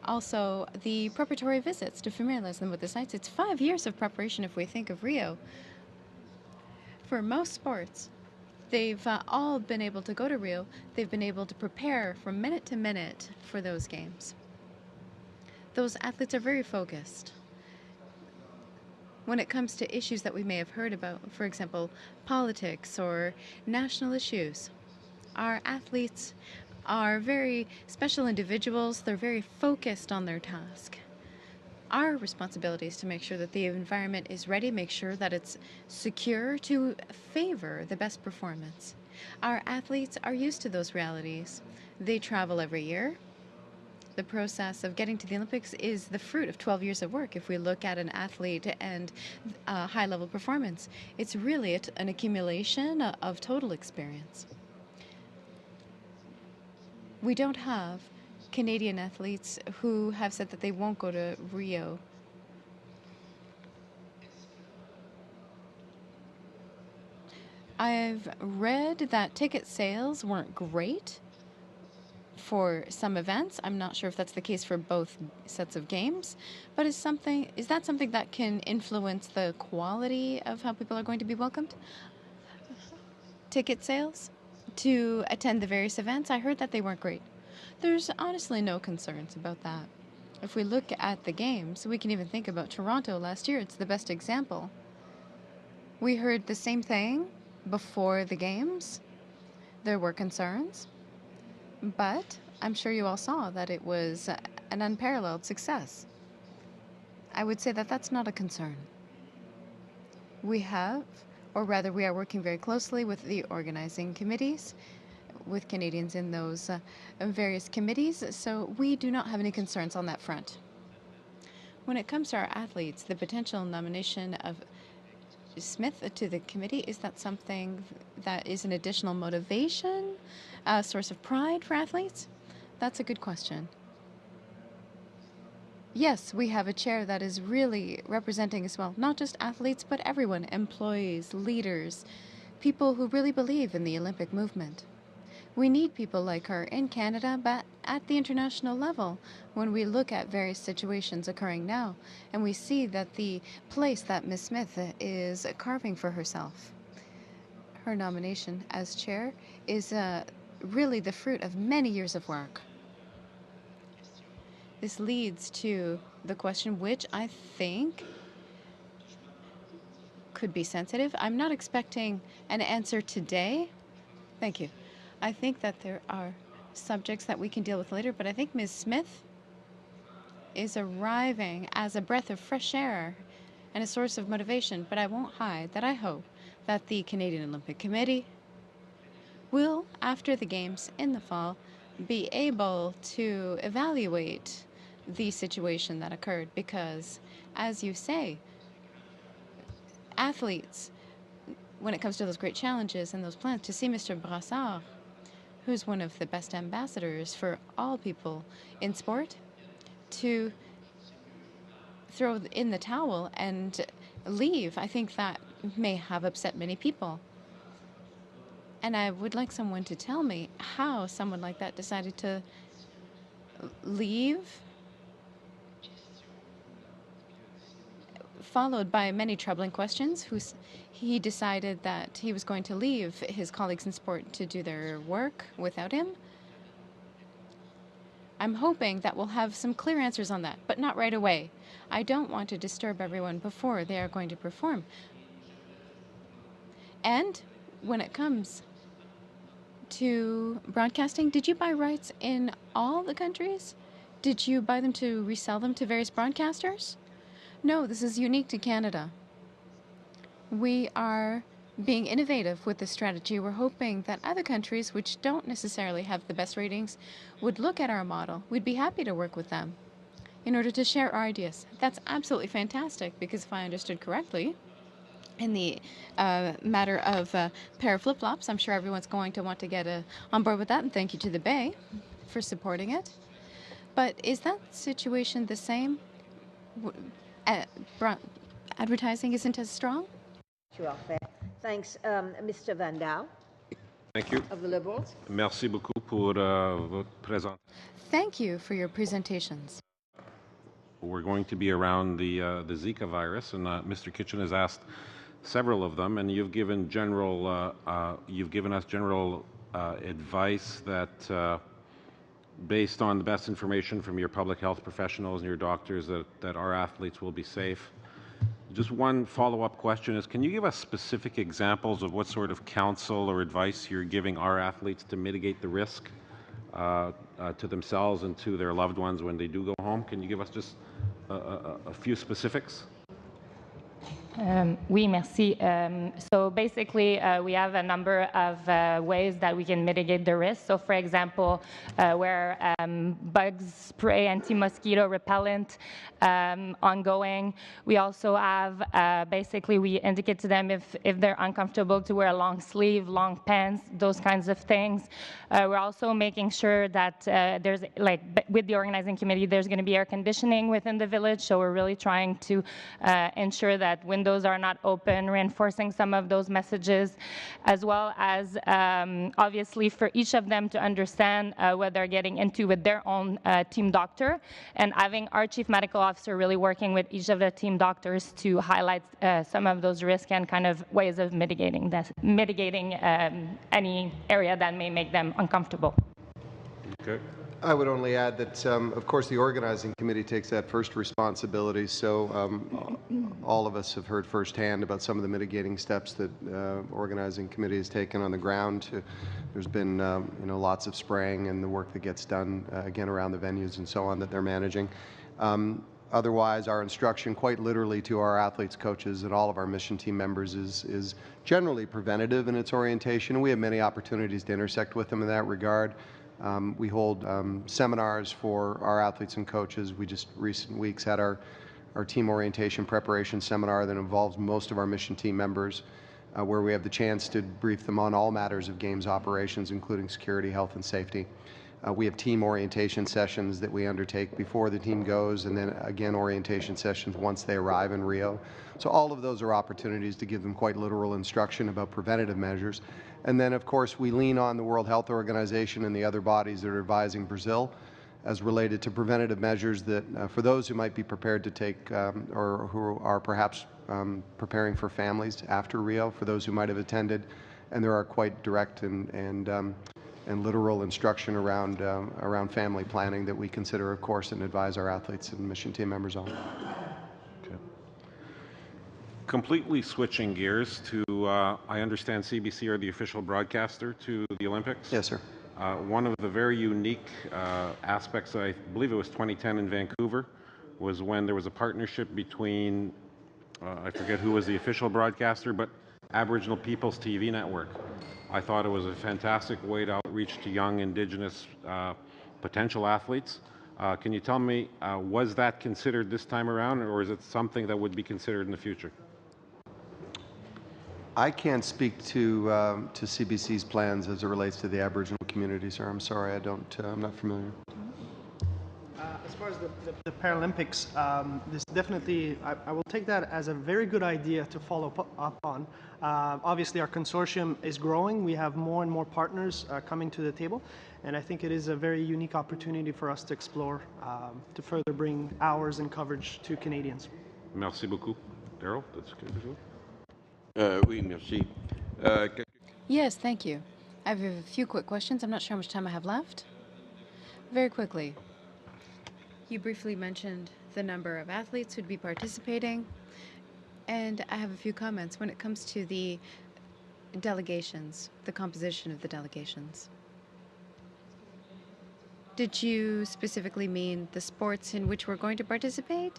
Also, the preparatory visits to familiarize them with the sites. It's 5 years of preparation if we think of Rio. For most sports, they've all been able to go to Rio. They've been able to prepare from minute to minute for those games. Those athletes are very focused. When it comes to issues that we may have heard about, for example, politics or national issues, our athletes are very special individuals. They're very focused on their task. Our responsibility is to make sure that the environment is ready, make sure that it's secure to favor the best performance. Our athletes are used to those realities. They travel every year. the process of getting to the Olympics is the fruit of 12 years of work. If we look at an athlete and high-level performance, it's really an accumulation of total experience. We don't have Canadian athletes who have said that they won't go to Rio. I've read that ticket sales weren't great for some events. I'm not sure if that's the case for both sets of games, but is that something that can influence the quality of how people are going to be welcomed? Ticket sales to attend the various events, I heard that they weren't great. There's honestly no concerns about that. If we look at the games, we can even think about Toronto last year. It's the best example. We heard the same thing before the games. There were concerns, but I'm sure you all saw that it was an unparalleled success. I would say that that's not a concern. We have, or rather we are working very closely with the organizing committees, with Canadians in those various committees, so we do not have any concerns on that front. When it comes to our athletes, the potential nomination of Smith to the committee, is that something that is an additional motivation, a source of pride for athletes? That's a good question. Yes, we have a chair that is really representing as well, not just athletes, but everyone, employees, leaders, people who really believe in the Olympic movement. We need people like her in Canada, but at the international level, when we look at various situations occurring now, and we see that the place that Ms. Smith is carving for herself, her nomination as chair is really the fruit of many years of work. This leads to the question, which I think could be sensitive. I'm not expecting an answer today. Thank you. I think that there are subjects that we can deal with later, but I think Ms. Smith is arriving as a breath of fresh air and a source of motivation, but I won't hide that I hope that the Canadian Olympic Committee will, after the Games in the fall, be able to evaluate the situation that occurred because, as you say, athletes, when it comes to those great challenges and those plans, to see Mr. Brassard, who's one of the best ambassadors for all people in sport, to throw in the towel and leave, I think that may have upset many people. And I would like someone to tell me how someone like that decided to leave, followed by many troubling questions. He decided that he was going to leave his colleagues in sport to do their work without him. I'm hoping that we'll have some clear answers on that, but not right away. I don't want to disturb everyone before they are going to perform. And when it comes to broadcasting, did you buy rights in all the countries? Did you buy them to resell them to various broadcasters? No, this is unique to Canada. We are being innovative with this strategy. We're hoping that other countries, which don't necessarily have the best ratings, would look at our model. We'd be happy to work with them in order to share our ideas. That's absolutely fantastic, because if I understood correctly, in the matter of pair of flip-flops, I'm sure everyone's going to want to get on board with that, and thank you to the Bay for supporting it. But is that situation the same? Advertising isn't as strong? Thanks, Mr. Van Daal. Thank you. Of the Liberals. Merci beaucoup pour votre présentation. Thank you for your presentations. We're going to be around the Zika virus, and Mr. Kitchen has asked several of them, and you've given us general advice that, based on the best information from your public health professionals and your doctors, that our athletes will be safe. Just one follow-up question is, can you give us specific examples of what sort of counsel or advice you're giving our athletes to mitigate the risk to themselves and to their loved ones when they do go home? Can you give us just a few specifics? Oui, merci. So basically, we have a number of ways that we can mitigate the risk. So for example, where bug spray, anti-mosquito repellent ongoing. We also have, basically, we indicate to them if they're uncomfortable to wear a long sleeve, long pants, those kinds of things. We're also making sure that there's, like, with the organizing committee, there's going to be air conditioning within the village. So we're really trying to ensure that windows are not open, reinforcing some of those messages, as well as obviously for each of them to understand what they're getting into with their own team doctor, and having our chief medical officer really working with each of the team doctors to highlight some of those risks and kind of ways of mitigating any area that may make them uncomfortable. Okay. I would only add that, of course, the organizing committee takes that first responsibility. So all of us have heard firsthand about some of the mitigating steps that organizing committee has taken on the ground. There's been, lots of spraying and the work that gets done again around the venues and so on that they're managing. Otherwise, our instruction, quite literally, to our athletes, coaches, and all of our mission team members is generally preventative in its orientation. We have many opportunities to intersect with them in that regard. We hold seminars for our athletes and coaches. We just recent weeks had our team orientation preparation seminar that involves most of our mission team members, where we have the chance to brief them on all matters of games operations, including security, health, and safety. We have team orientation sessions that we undertake before the team goes, and then again orientation sessions once they arrive in Rio. So all of those are opportunities to give them quite literal instruction about preventative measures. And then, of course, we lean on the World Health Organization and the other bodies that are advising Brazil as related to preventative measures that, for those who might be prepared to take or who are perhaps preparing for families after Rio, for those who might have attended, and there are quite direct and literal instruction around family planning that we consider, of course, and advise our athletes and mission team members on. Okay. Completely switching gears to, I understand CBC are the official broadcaster to the Olympics. Yes, sir. One of the very unique aspects, I believe it was 2010 in Vancouver, was when there was a partnership between, I forget who was the official broadcaster, but Aboriginal People's TV Network. I thought it was a fantastic way to outreach to young Indigenous potential athletes. Can you tell me, was that considered this time around, or is it something that would be considered in the future? I can't speak to CBC's plans as it relates to the Aboriginal community, sir. I'm sorry, I'm not familiar. As far as the Paralympics, this definitely, I will take that as a very good idea to follow up on. Obviously, our consortium is growing. We have more and more partners coming to the table, and I think it is a very unique opportunity for us to explore to further bring hours and coverage to Canadians. Merci beaucoup. Daryl, that's good as well. Oui, merci. Yes, thank you. I have a few quick questions. I'm not sure how much time I have left. Very quickly. You briefly mentioned the number of athletes who'd be participating, and I have a few comments when it comes to the delegations, the composition of the delegations. Did you specifically mean the sports in which we're going to participate?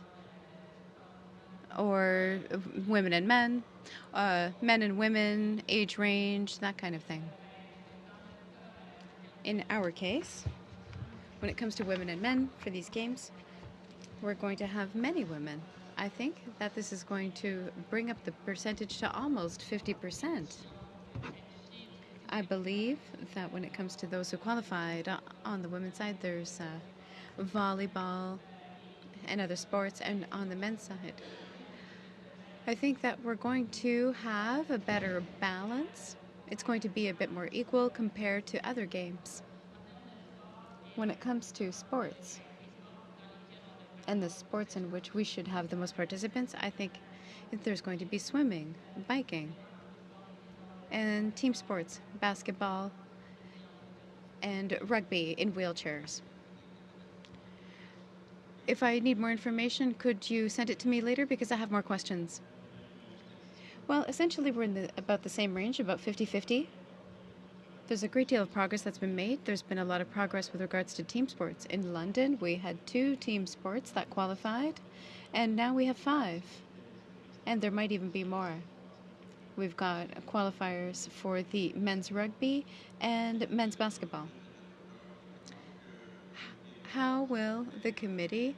Or women and men, men and women, age range, that kind of thing? In our case, when it comes to women and men for these games, we're going to have many women. I think that this is going to bring up the percentage to almost 50%. I believe that when it comes to those who qualified on the women's side, there's volleyball and other sports, and on the men's side, I think that we're going to have a better balance. It's going to be a bit more equal compared to other games. When it comes to sports, and the sports in which we should have the most participants, I think there's going to be swimming, biking, and team sports, basketball, and rugby in wheelchairs. If I need more information, could you send it to me later, because I have more questions? Well, essentially we're in about the same range, about 50-50. There's a great deal of progress that's been made. There's been a lot of progress with regards to team sports. In London, we had 2 team sports that qualified, and now we have 5. and there might even be more. We've got qualifiers for the men's rugby and men's basketball. How will the committee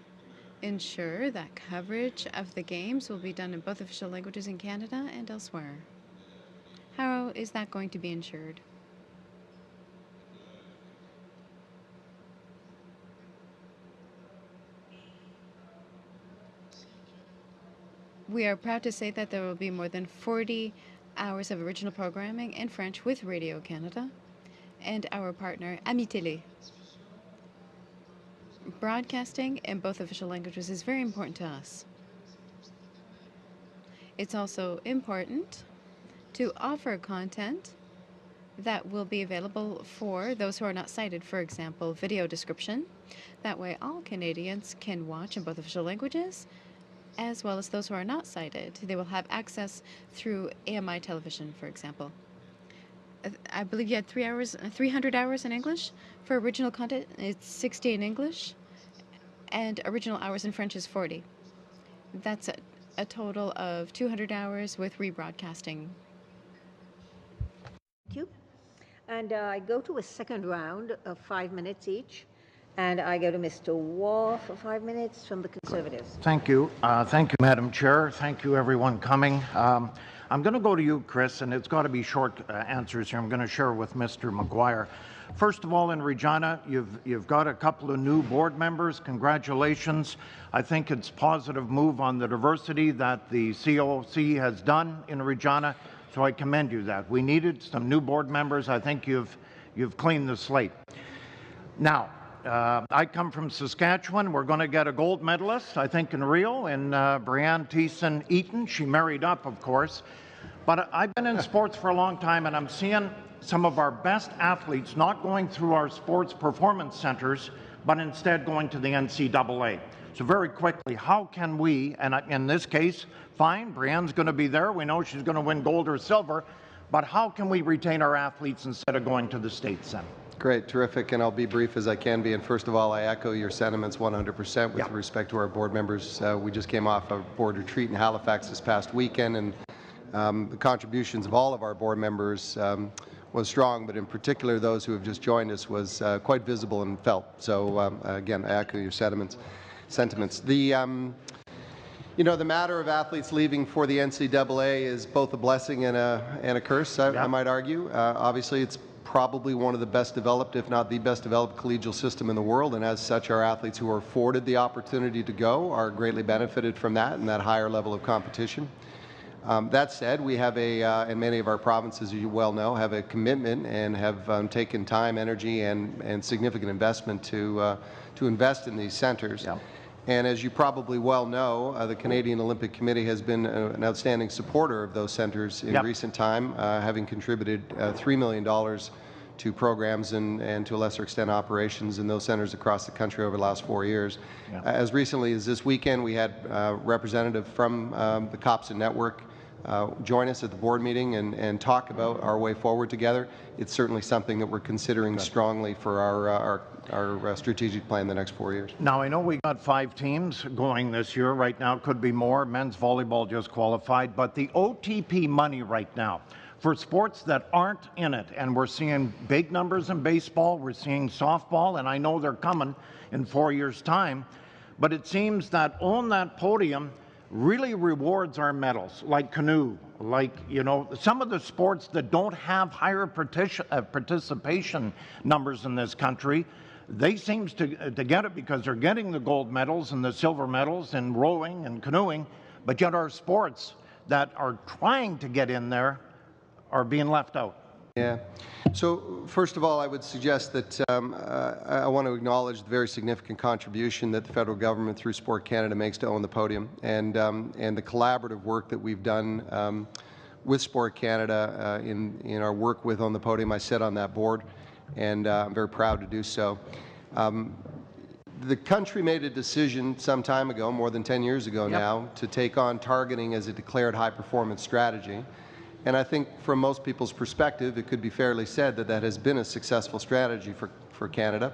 ensure that coverage of the games will be done in both official languages in Canada and elsewhere? How is that going to be ensured? We are proud to say that there will be more than 40 hours of original programming in French with Radio-Canada and our partner AmiTélé. Broadcasting in both official languages is very important to us. It's also important to offer content that will be available for those who are not sighted, for example, video description. That way all Canadians can watch in both official languages, as well as those who are not sighted. They will have access through AMI television, for example. I believe you had 300 hours in English. For original content, it's 60 in English, and original hours in French is 40. That's a total of 200 hours with rebroadcasting. Thank you. And I go to a second round of 5 minutes each. And I go to Mr. Wall for 5 minutes from the Conservatives. Thank you. Thank you, Madam Chair. Thank you, everyone coming. I'm going to go to you, Chris, and it's got to be short answers here. I'm going to share with Mr. Maguire. First of all, in Regina, you've got a couple of new board members. Congratulations. I think it's a positive move on the diversity that the COC has done in Regina, so I commend you that. We needed some new board members. I think you've cleaned the slate. Now, I come from Saskatchewan. We're going to get a gold medalist, I think, in Rio, in Brianne Thiessen-Eaton. She married up, of course. But I've been in sports for a long time, and I'm seeing some of our best athletes not going through our sports performance centers, but instead going to the NCAA. So very quickly, how can we, and in this case, fine, Brianne's going to be there. We know she's going to win gold or silver. But how can we retain our athletes instead of going to the States then? Great, terrific, and I'll be brief as I can be. And first of all, I echo your sentiments 100% with respect to our board members. We just came off a board retreat in Halifax this past weekend, and the contributions of all of our board members was strong, but in particular those who have just joined us was quite visible and felt. So again, I echo your sentiments. The matter of athletes leaving for the NCAA is both a blessing and a curse, I might argue. Obviously, it's probably one of the best developed, if not the best developed collegial system in the world, and as such, our athletes who are afforded the opportunity to go are greatly benefited from that and that higher level of competition. That said, we have in many of our provinces, as you well know, have a commitment and have taken time, energy, and significant investment to invest in these centers. And as you probably well know, the Canadian Olympic Committee has been an outstanding supporter of those centers in recent time, having contributed $3 million to programs and to a lesser extent operations in those centers across the country over the last 4 years. As recently as this weekend, we had a representative from the COPSA network join us at the board meeting and talk about our way forward together. It's certainly something that we're considering strongly for our strategic plan the next 4 years. Now, I know we got 5 teams going this year. Right now, could be more. Men's volleyball just qualified. But the OTP money right now, for sports that aren't in it, and we're seeing big numbers in baseball, we're seeing softball, and I know they're coming in 4 years' time, but it seems that on that podium really rewards our medals, like canoe, like, some of the sports that don't have higher participation numbers in this country. They seem to get it because they're getting the gold medals and the silver medals in rowing and canoeing, but yet our sports that are trying to get in there are being left out. Yeah. So first of all, I would suggest that I want to acknowledge the very significant contribution that the federal government through Sport Canada makes to Own the Podium, and the collaborative work that we've done with Sport Canada in our work with Own the Podium. I sit on that board, and I'm very proud to do so. The country made a decision some time ago, more than 10 years ago now, to take on targeting as a declared high-performance strategy. And I think from most people's perspective, it could be fairly said that that has been a successful strategy for Canada.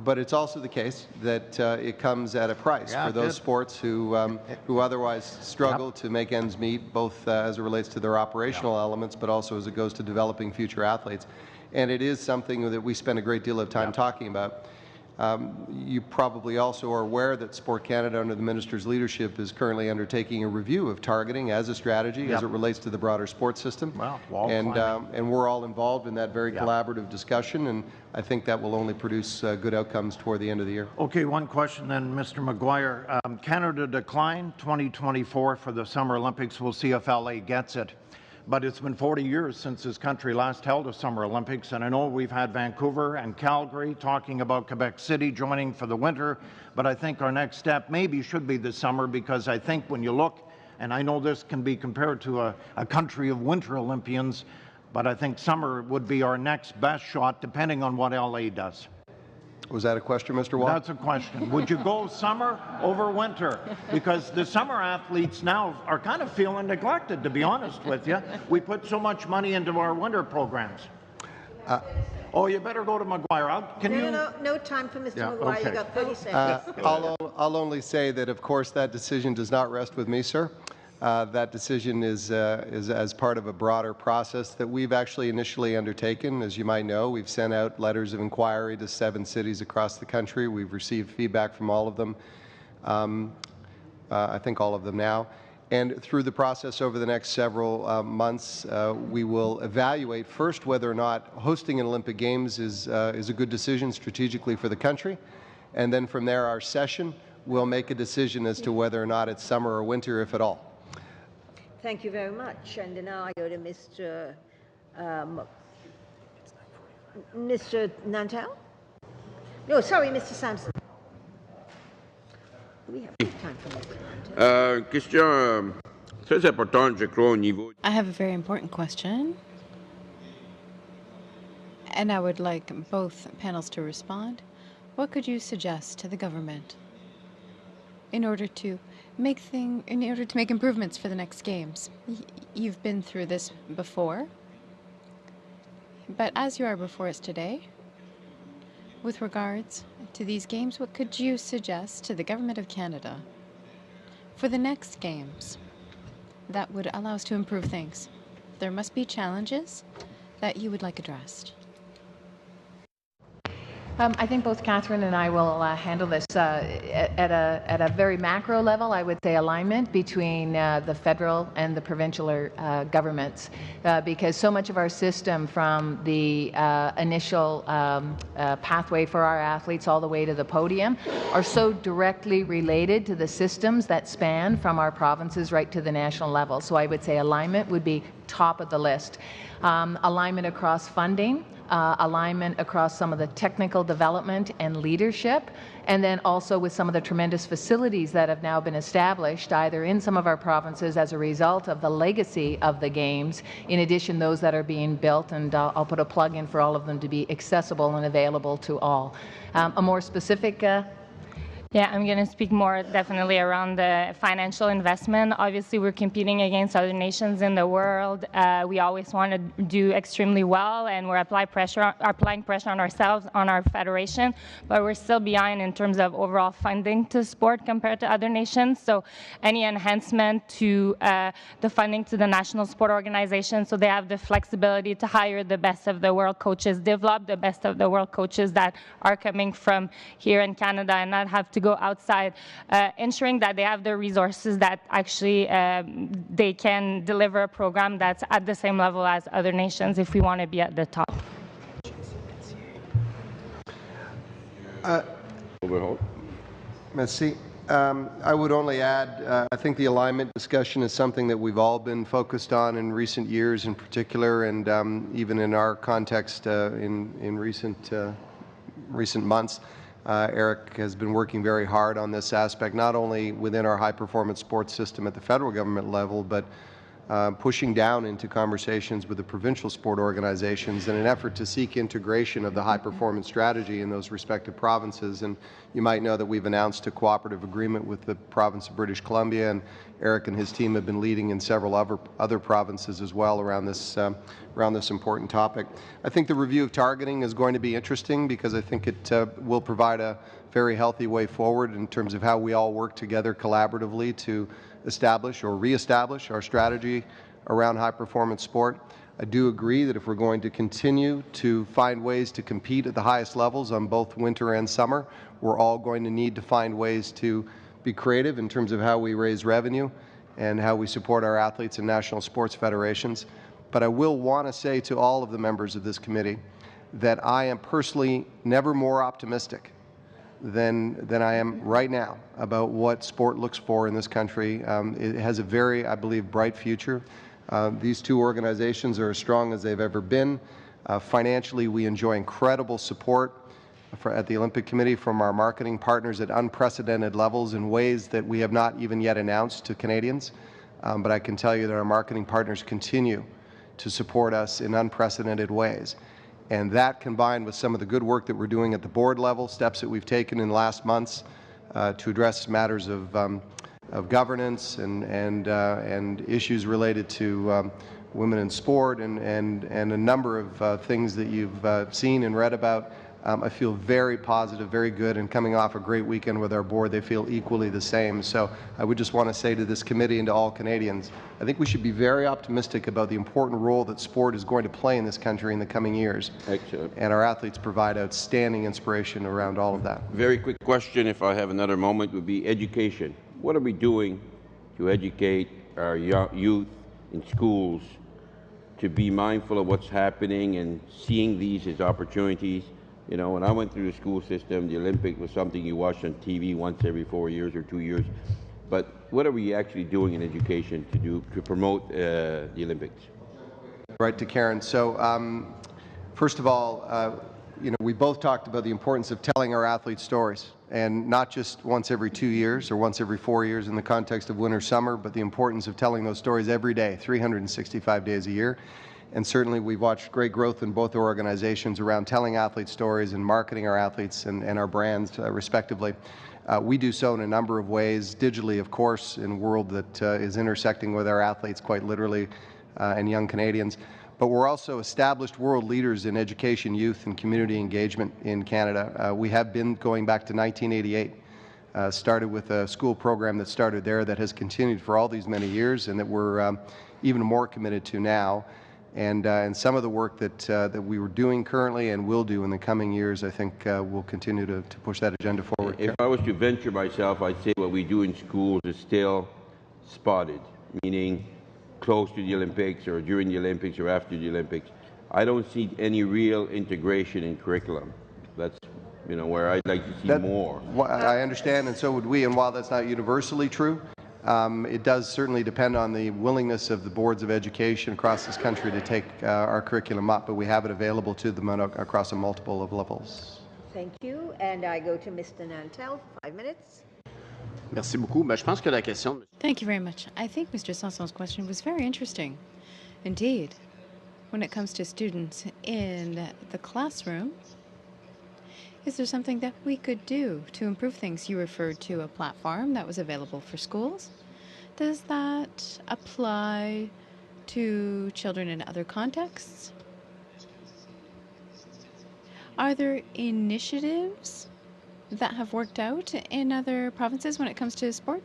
But it's also the case that it comes at a price for those sports who otherwise struggle to make ends meet, both as it relates to their operational elements, but also as it goes to developing future athletes. And it is something that we spend a great deal of time talking about. You probably also are aware that Sport Canada, under the Minister's leadership, is currently undertaking a review of targeting as a strategy as it relates to the broader sports system. And we're all involved in that very collaborative discussion, and I think that will only produce good outcomes toward the end of the year. Okay, one question then, Mr. Maguire. Canada declined 2024 for the Summer Olympics. We'll see if LA gets it. But it's been 40 years since this country last held a Summer Olympics, and I know we've had Vancouver and Calgary talking about Quebec City joining for the winter, but I think our next step maybe should be this summer, because I think when you look, and I know this can be compared to a country of winter Olympians, but I think summer would be our next best shot, depending on what LA does. Was that a question, Mr. Watt? That's a question. Would you go summer over winter? Because the summer athletes now are kind of feeling neglected, to be honest with you. We put so much money into our winter programs. Oh, you better go to Maguire. No time for Mr. Maguire. Okay. You got 30 seconds. I'll only say that, of course, that decision does not rest with me, sir. That decision is as part of a broader process that we've actually initially undertaken. As you might know, we've sent out letters of inquiry to 7 cities across the country. We've received feedback from all of them, I think all of them now. And through the process over the next several months, we will evaluate first whether or not hosting an Olympic Games is a good decision strategically for the country. And then from there, our session will make a decision as to whether or not it's summer or winter, if at all. Thank you very much. And now I go to Mr. Nantel? No, sorry, Mr. Sampson. We have time for Mr. Nantel. Question très importante, je crois, au niveau. I have a very important question, and I would like both panels to respond. What could you suggest to the government in order to make improvements for the next games? You've been through this before, but as you are before us today, with regards to these games, what could you suggest to the Government of Canada for the next games that would allow us to improve things? There must be challenges that you would like addressed. I think both Catherine and I will handle this at a very macro level. I would say alignment between the federal and the provincial governments, because so much of our system, from the initial pathway for our athletes all the way to the podium, are so directly related to the systems that span from our provinces right to the national level. So I would say alignment would be top of the list. Alignment across funding, alignment across some of the technical development and leadership, and then also with some of the tremendous facilities that have now been established either in some of our provinces as a result of the legacy of the Games, in addition those that are being built, and I'll put a plug in for all of them to be accessible and available to all. A more specific Yeah, I'm going to speak more definitely around the financial investment. Obviously, we're competing against other nations in the world. We always want to do extremely well, and we're applying pressure on ourselves, on our federation, but we're still behind in terms of overall funding to sport compared to other nations. So any enhancement to the funding to the national sport organization, so they have the flexibility to hire the best of the world coaches, develop the best of the world coaches that are coming from here in Canada, and not have to go outside, ensuring that they have the resources that actually they can deliver a program that's at the same level as other nations if we want to be at the top. Merci. I would only add, I think the alignment discussion is something that we've all been focused on in recent years in particular, and even in our context in recent months. Eric has been working very hard on this aspect, not only within our high-performance sports system at the federal government level, but pushing down into conversations with the provincial sport organizations in an effort to seek integration of the high-performance strategy in those respective provinces. And you might know that we've announced a cooperative agreement with the province of British Columbia, and Eric and his team have been leading in several other provinces as well around this important topic. I think the review of targeting is going to be interesting because I think it will provide a very healthy way forward in terms of how we all work together collaboratively to establish or reestablish our strategy around high-performance sport. I do agree that if we're going to continue to find ways to compete at the highest levels on both winter and summer, we're all going to need to find ways to be creative in terms of how we raise revenue and how we support our athletes and national sports federations. But I will want to say to all of the members of this committee that I am personally never more optimistic than I am right now about what sport looks for in this country. It has a very, I believe, bright future. These two organizations are as strong as they've ever been. Financially, we enjoy incredible support at the Olympic Committee from our marketing partners at unprecedented levels in ways that we have not even yet announced to Canadians. But I can tell you that our marketing partners continue to support us in unprecedented ways. And that, combined with some of the good work that we're doing at the board level, steps that we've taken in the last months to address matters of governance and issues related to women in sport and a number of things that you've seen and read about, I feel very positive, very good, and coming off a great weekend with our board, they feel equally the same. So I would just want to say to this committee and to all Canadians, I think we should be very optimistic about the important role that sport is going to play in this country in the coming years. Excellent. And our athletes provide outstanding inspiration around all of that. Very quick question, if I have another moment, would be education. What are we doing to educate our youth in schools to be mindful of what's happening and seeing these as opportunities? You know, when I went through the school system, the Olympics was something you watched on TV once every 4 years or 2 years. But what are we actually doing in education to promote the Olympics? Right to Karen. So, first of all, you know, we both talked about the importance of telling our athletes stories, and not just once every 2 years or once every 4 years in the context of winter, summer, but the importance of telling those stories every day, 365 days a year. And certainly we've watched great growth in both organizations around telling athlete stories and marketing our athletes and our brands respectively. We do so in a number of ways, digitally, of course, in a world that is intersecting with our athletes quite literally and young Canadians. But we're also established world leaders in education, youth, and community engagement in Canada. We have been going back to 1988. Started with a school program that started there that has continued for all these many years and that we're even more committed to now. And some of the work that we were doing currently and will do in the coming years, I think will continue to push that agenda forward. If I was to venture myself, I'd say what we do in schools is still spotted, meaning close to the Olympics or during the Olympics or after the Olympics. I don't see any real integration in curriculum. That's, you know, where I'd like to see more. I understand, and so would we. And while that's not universally true, it does certainly depend on the willingness of the boards of education across this country to take our curriculum up, but we have it available to them across a multiple of levels. Thank you. And I go to Mr. Nantel for 5 minutes. Merci beaucoup. Je pense que la question... Thank you very much. I think Mr. Sanson's question was very interesting. Indeed, when it comes to students in the classroom, is there something that we could do to improve things? You referred to a platform that was available for schools. Does that apply to children in other contexts? Are there initiatives that have worked out in other provinces when it comes to sport?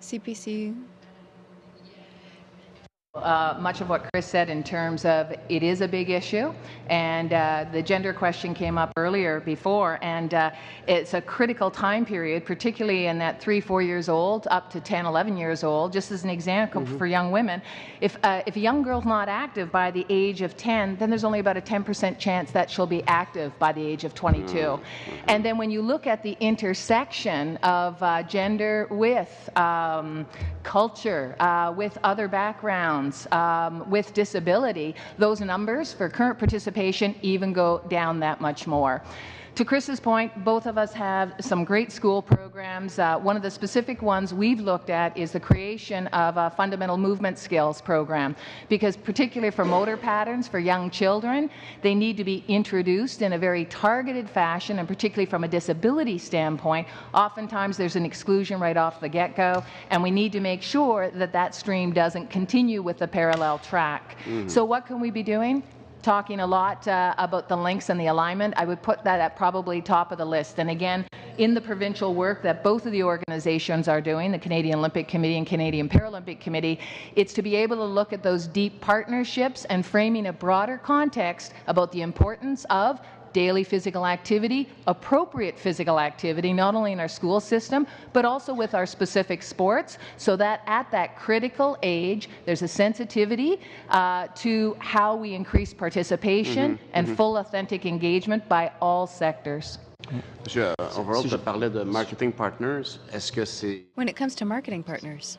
CPC. Much of what Chris said in terms of it is a big issue, and the gender question came up earlier before, and it's a critical time period, particularly in that 3-4 years old up to 10-11 years old. Just as an example for young women, if a young girl's not active by the age of 10, then there's only about a 10% chance that she'll be active by the age of 22. And then when you look at the intersection of gender with culture, with other backgrounds, with disability, those numbers for current participation even go down that much more. To Chris's point, both of us have some great school programs. One of the specific ones we've looked at is the creation of a fundamental movement skills program, because particularly for motor patterns for young children, they need to be introduced in a very targeted fashion, and particularly from a disability standpoint, oftentimes there's an exclusion right off the get-go, and we need to make sure that that stream doesn't continue with the parallel track. So what can we be doing? Talking a lot about the links and the alignment. I would put that at probably top of the list. And again, in the provincial work that both of the organizations are doing, the Canadian Olympic Committee and Canadian Paralympic Committee, it's to be able to look at those deep partnerships and framing a broader context about the importance of daily physical activity, appropriate physical activity, not only in our school system, but also with our specific sports, so that at that critical age, there's a sensitivity to how we increase participation and full authentic engagement by all sectors. Monsieur, overall, tu parlais de marketing partners. Est-ce que c'est... When it comes to marketing partners,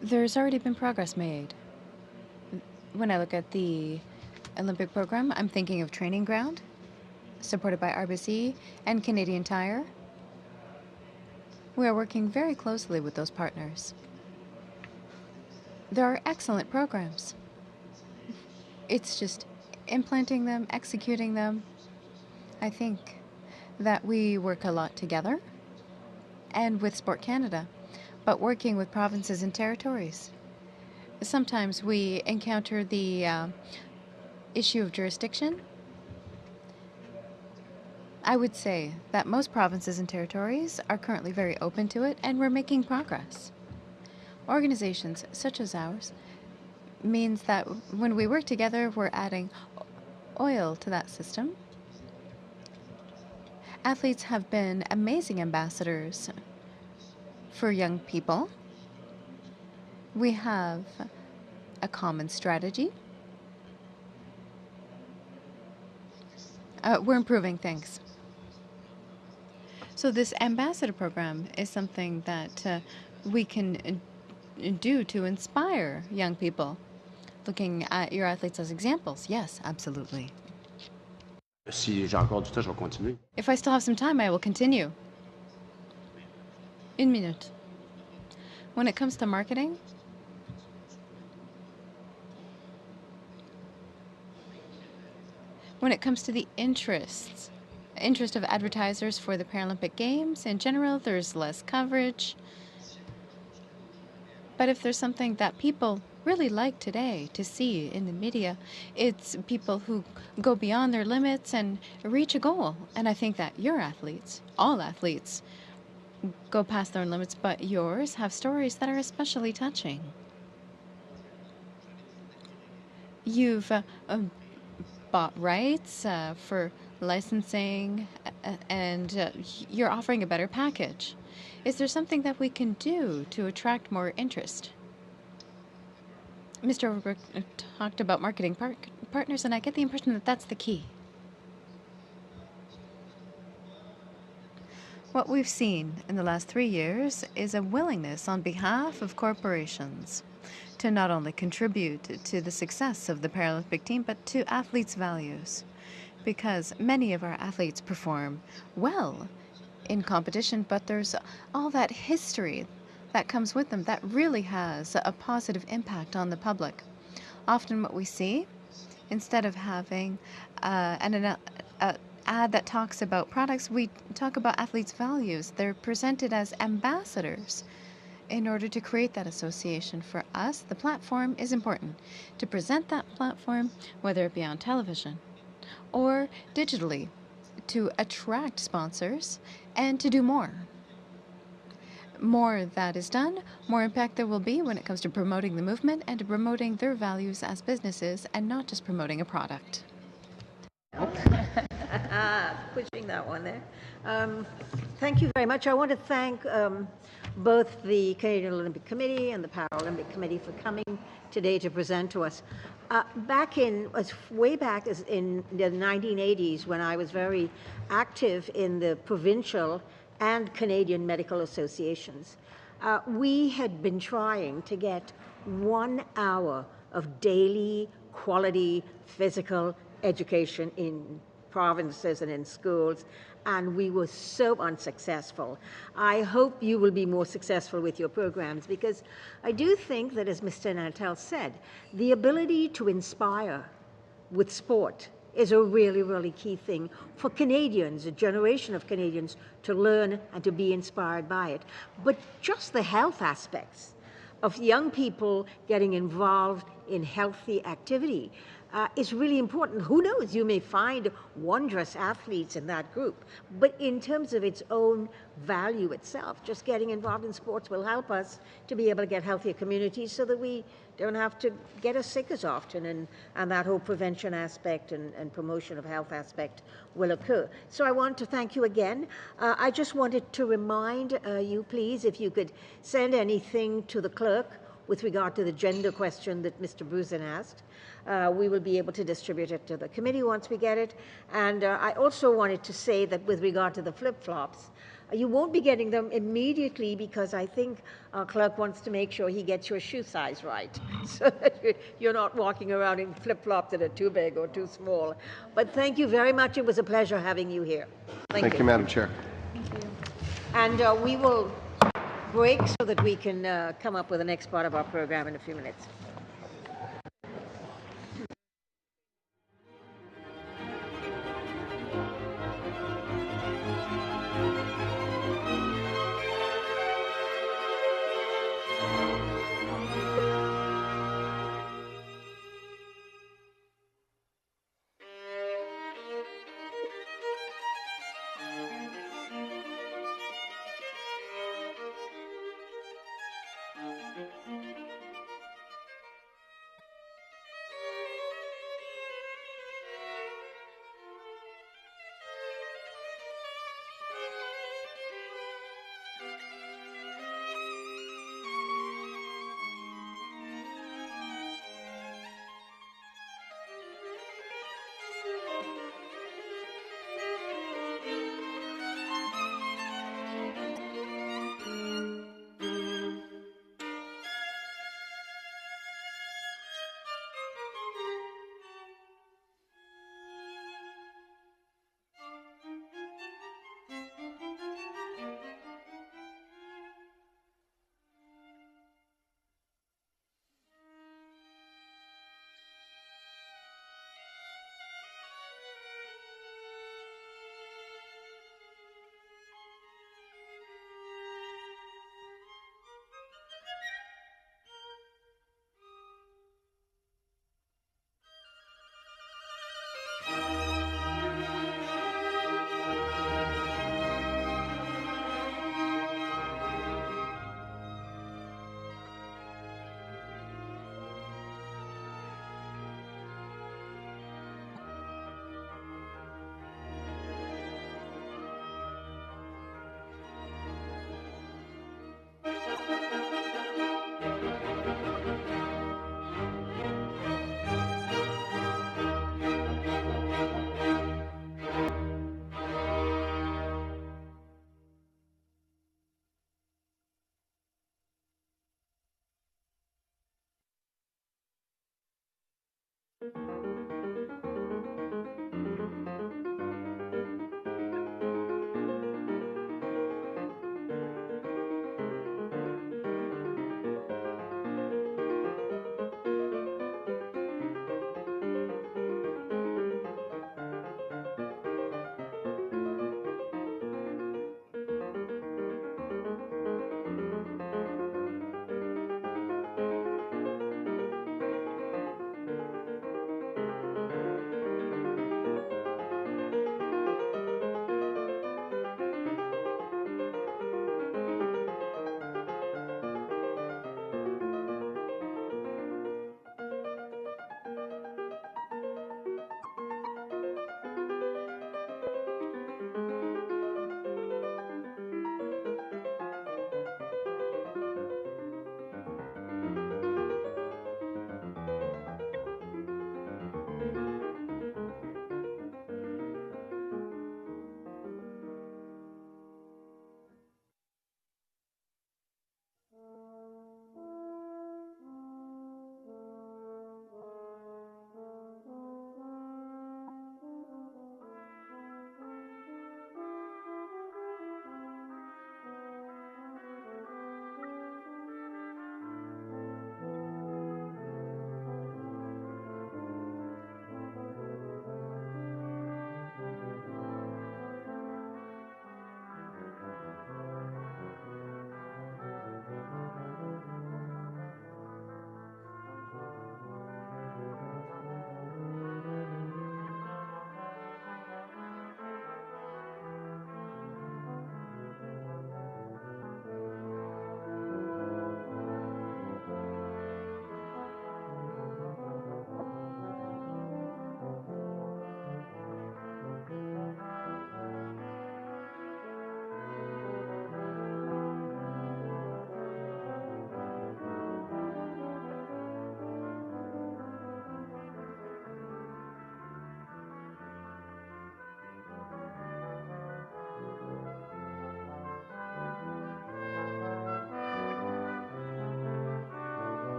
there's already been progress made. When I look at the Olympic program, I'm thinking of Training Ground, supported by RBC and Canadian Tire. We are working very closely with those partners. There are excellent programs. It's just implementing them, executing them. I think that we work a lot together and with Sport Canada, but working with provinces and territories. Sometimes we encounter the issue of jurisdiction. I would say that most provinces and territories are currently very open to it, and we're making progress. Organizations such as ours means that when we work together, we're adding oil to that system. Athletes have been amazing ambassadors for young people. We have a common strategy. We're improving things. So this ambassador program is something that we can do to inspire young people. Looking at your athletes as examples, yes, absolutely. Si j'ai encore du temps, je vais continuer. If I still have some time, I will continue. Une minute. When it comes to marketing, when it comes to the interest of advertisers for the Paralympic Games, in general, there's less coverage. But if there's something that people really like today to see in the media, it's people who go beyond their limits and reach a goal. And I think that your athletes, all athletes, go past their limits, but yours have stories that are especially touching. You've bought rights for licensing, and you're offering a better package. Is there something that we can do to attract more interest? Mr. Overbrook talked about marketing partners, and I get the impression that that's the key. What we've seen in the last 3 years is a willingness on behalf of corporations to not only contribute to the success of the Paralympic team, but to athletes' values. Because many of our athletes perform well in competition, but there's all that history that comes with them that really has a positive impact on the public. Often what we see, instead of having an ad that talks about products, we talk about athletes' values. They're presented as ambassadors in order to create that association. For us, the platform is important. To present that platform, whether it be on television or digitally, to attract sponsors and to do more. More that is done, more impact there will be when it comes to promoting the movement and to promoting their values as businesses and not just promoting a product. Pushing that one there. Thank you very much. I want to thank both the Canadian Olympic Committee and the Paralympic Committee for coming today to present to us. Way back in the 1980s, when I was very active in the provincial and Canadian medical associations, we had been trying to get 1 hour of daily quality physical education in provinces and in schools, and we were so unsuccessful. I hope you will be more successful with your programs, because I do think that, as Mr. Nantel said, the ability to inspire with sport is a really, really key thing for Canadians, a generation of Canadians, to learn and to be inspired by it. But just the health aspects of young people getting involved in healthy activity is really important. Who knows, you may find wondrous athletes in that group, but in terms of its own value itself, just getting involved in sports will help us to be able to get healthier communities so that we don't have to get as sick as often, and that whole prevention aspect and promotion of health aspect will occur. So I want to thank you again. I just wanted to remind you, please, if you could send anything to the clerk with regard to the gender question that Mr. Bruzin asked. We will be able to distribute it to the committee once we get it. And I also wanted to say that with regard to the flip-flops, you won't be getting them immediately, because I think our clerk wants to make sure he gets your shoe size right, so that you're not walking around in flip-flops that are too big or too small. But thank you very much. It was a pleasure having you here. Thank you, Madam Chair. Thank you. And we will break so that we can come up with the next part of our program in a few minutes.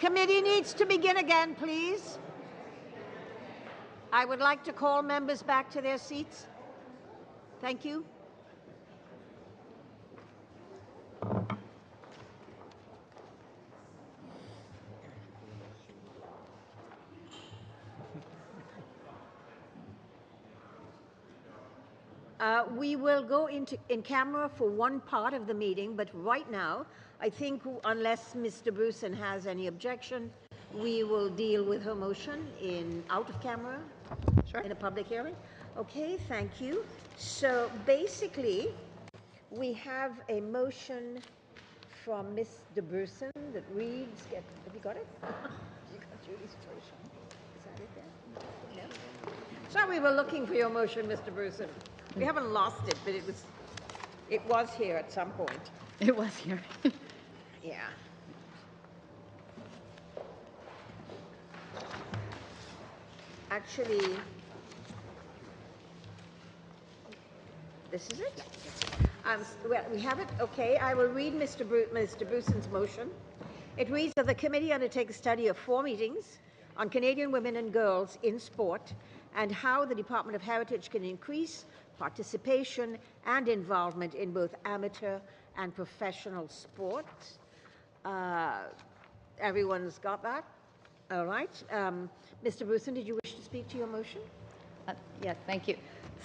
committee needs to begin again, please. I would like to call members back to their seats. Thank you. We will go in camera for one part of the meeting, but right now, I think unless Mr. Bruson has any objection, we will deal with her motion out of camera, in a public hearing. Okay, thank you. So basically, we have a motion from Mr. Bruson that reads, have you got it? You got Julie's motion. Is that it there? No? So we were looking for your motion, Mr. Bruson. We haven't lost it, but it was here at some point. It was here. Yeah. Actually, this is it? Well, we have it. Okay, I will read Mr. Bruson's motion. It reads that the committee undertake a study of 4 meetings on Canadian women and girls in sport and how the Department of Heritage can increase participation and involvement in both amateur and professional sport. Everyone's got that? All right. Mr. Bruson, did you wish to speak to your motion? Yes, thank you.